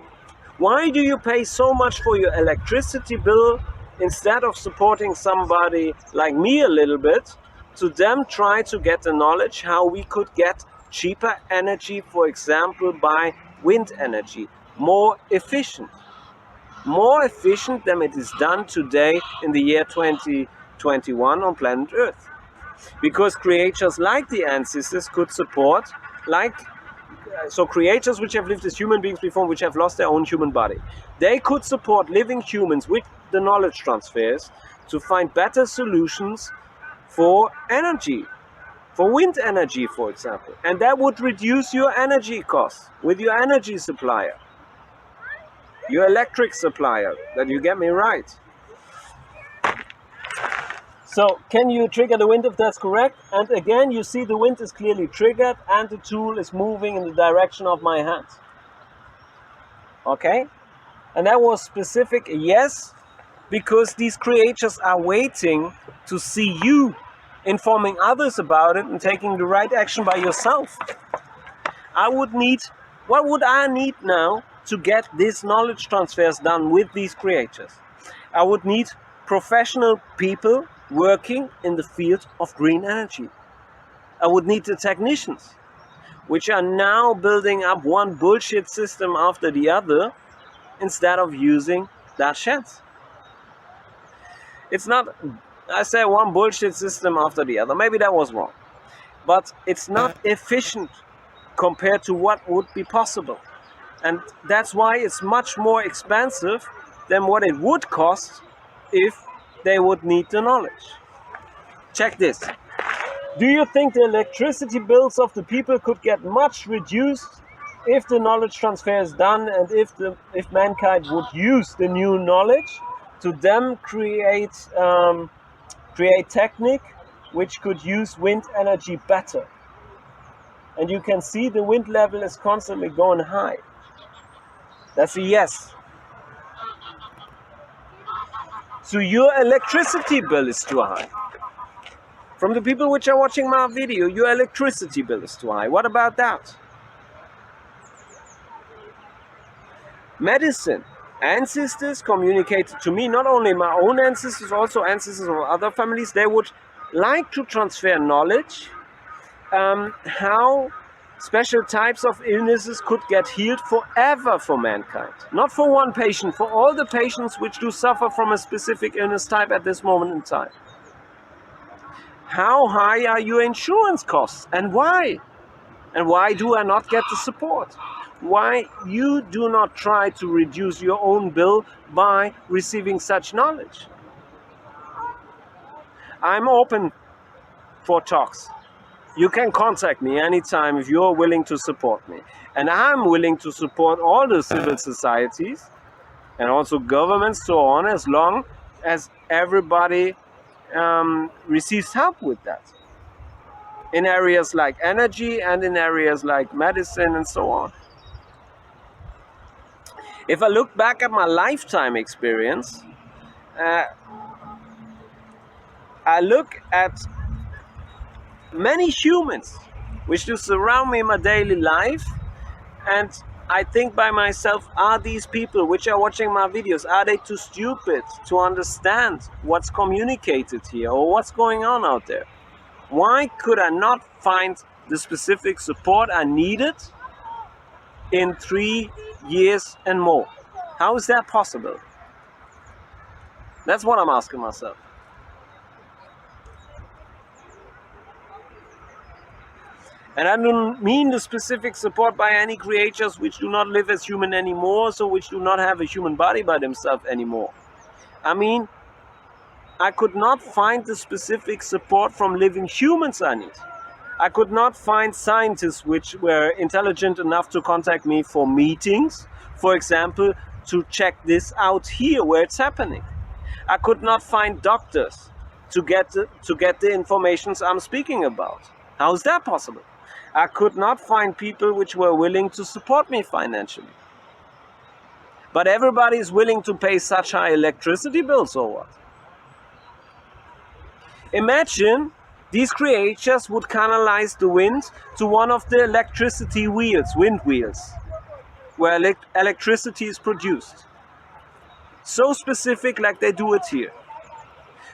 Why do you pay so much for your electricity bill instead of supporting somebody like me a little bit, to them try to get the knowledge how we could get cheaper energy, for example, by wind energy, more efficient than it is done today in the year 2021 on planet Earth. Because creatures like the ancestors could support, creators which have lived as human beings before, which have lost their own human body, they could support living humans with the knowledge transfers to find better solutions for energy, for wind energy, for example. And that would reduce your energy costs with your energy supplier, your electric supplier, that you get me right. So can you trigger the wind if that's correct? And again, you see the wind is clearly triggered and the tool is moving in the direction of my hand. Okay? And that was specific, yes, because these creatures are waiting to see you informing others about it and taking the right action by yourself. What would I need now to get these knowledge transfers done with these creatures? I would need professional people working in the field of green energy. I would need the technicians, which are now building up one bullshit system after the other instead of using that shit. It's not, I say one bullshit system after the other, maybe that was wrong, but it's not efficient compared to what would be possible. And that's why it's much more expensive than what it would cost if they would need the knowledge. Check this. Do you think the electricity bills of the people could get much reduced if the knowledge transfer is done, and if mankind would use the new knowledge to then create technique which could use wind energy better? And you can see the wind level is constantly going high. That's a yes. So your electricity bill is too high. From the people which are watching my video, your electricity bill is too high. What about that? Medicine. Ancestors communicated to me, not only my own ancestors, also ancestors of other families. They would like to transfer knowledge, how special types of illnesses could get healed forever for mankind. Not for one patient, for all the patients which do suffer from a specific illness type at this moment in time. How high are your insurance costs, and why? And why do I not get the support? Why you do not try to reduce your own bill by receiving such knowledge? I'm open for talks. You can contact me anytime if you're willing to support me. And I'm willing to support all the civil societies and also governments, so on, as long as everybody receives help with that. In areas like energy and in areas like medicine and so on. If I look back at my lifetime experience, I look at many humans which do surround me in my daily life, and I think by myself, are these people which are watching my videos, are they too stupid to understand what's communicated here or what's going on out there? Why could I not find the specific support I needed in 3 years and more? How is that possible? That's what I'm asking myself. And I don't mean the specific support by any creatures which do not live as human anymore, so which do not have a human body by themselves anymore. I mean, I could not find the specific support from living humans I need. I could not find scientists which were intelligent enough to contact me for meetings, for example, to check this out here where it's happening. I could not find doctors to get the information I'm speaking about. How is that possible? I could not find people which were willing to support me financially. But everybody is willing to pay such high electricity bills or what? Imagine these creatures would canalize the wind to one of the electricity wheels, wind wheels, where electricity is produced. So specific like they do it here.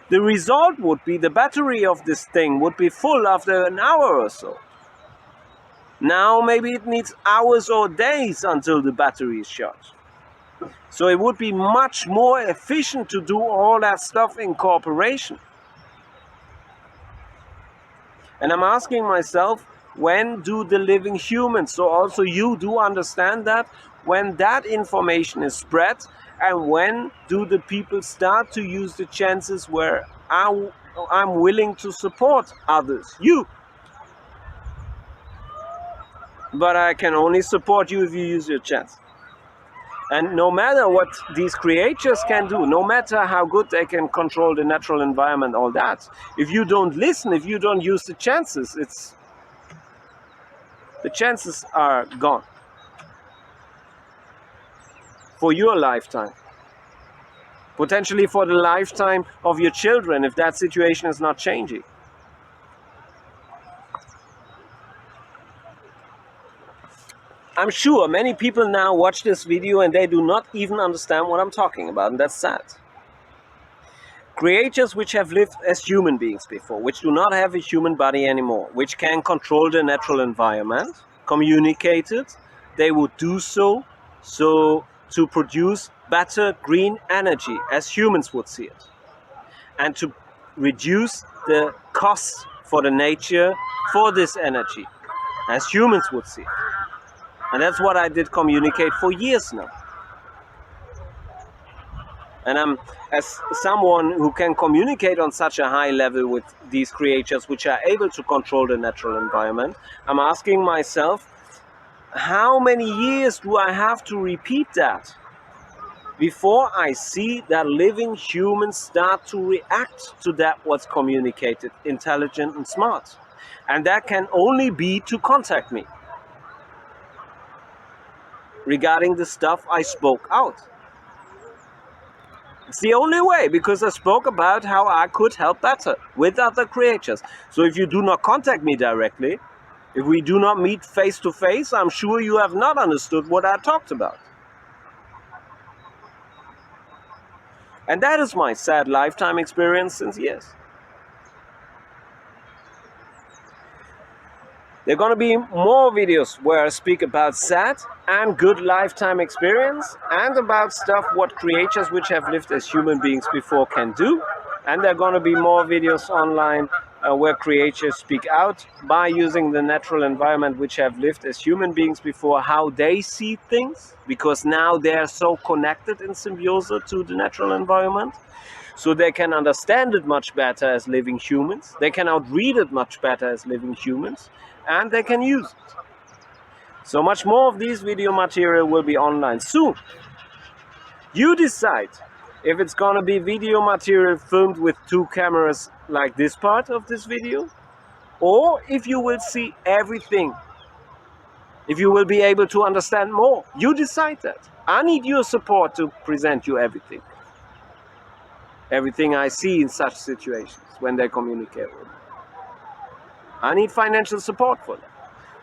The result would be the battery of this thing would be full after an hour or so. Now maybe it needs hours or days until the battery is charged. So it would be much more efficient to do all that stuff in cooperation. And I'm asking myself, when do the living humans, so also you do understand that, when that information is spread, and when do the people start to use the chances where I'm willing to support others, you. But I can only support you if you use your chance. And no matter what these creatures can do, no matter how good they can control the natural environment, all that, if you don't listen, if you don't use the chances, the chances are gone. For your lifetime. Potentially for the lifetime of your children, if that situation is not changing. I'm sure many people now watch this video and they do not even understand what I'm talking about, and that's sad. Creatures which have lived as human beings before, which do not have a human body anymore, which can control the natural environment, communicate it, they would do so to produce better green energy as humans would see it, and to reduce the costs for the nature for this energy as humans would see it. And that's what I did communicate for years now. And I'm, as someone who can communicate on such a high level with these creatures which are able to control the natural environment, I'm asking myself, how many years do I have to repeat that before I see that living humans start to react to that what's communicated, intelligent and smart? And that can only be to contact me regarding the stuff I spoke out. It's the only way, because I spoke about how I could help better with other creatures. So if you do not contact me directly, if we do not meet face to face, I'm sure you have not understood what I talked about. And that is my sad lifetime experience since years. There are going to be more videos where I speak about sad and good lifetime experience and about stuff what creatures which have lived as human beings before can do. And there are going to be more videos online where creatures speak out by using the natural environment which have lived as human beings before, how they see things, because now they are so connected in symbiosis to the natural environment. So they can understand it much better as living humans, they can outread it much better as living humans, and they can use it. So much more of this video material will be online soon. You decide if it's gonna be video material filmed with 2 cameras like this part of this video, or if you will see everything, if you will be able to understand more. You decide that. I need your support to present you everything I see in such situations when they communicate with me. I need financial support for that.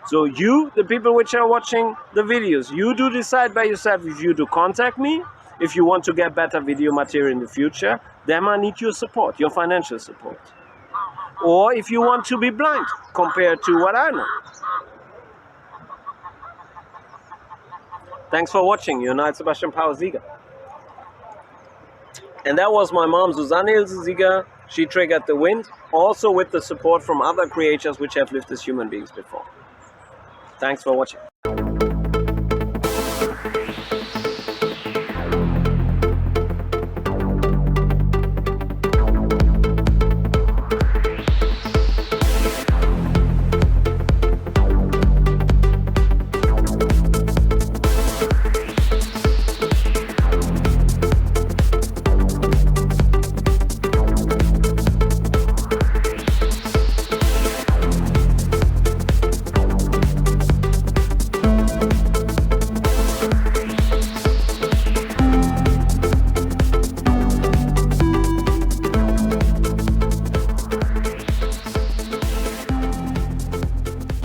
So you, the people which are watching the videos, you do decide by yourself if you do contact me, if you want to get better video material in the future, then I need your support, your financial support. Or if you want to be blind compared to what I know. Thanks for watching. Your Niall Sebastian Power Sieger. And that was my mom, Susanne Sieger. She triggered the wind, also with the support from other creatures which have lived as human beings before. Thanks for watching.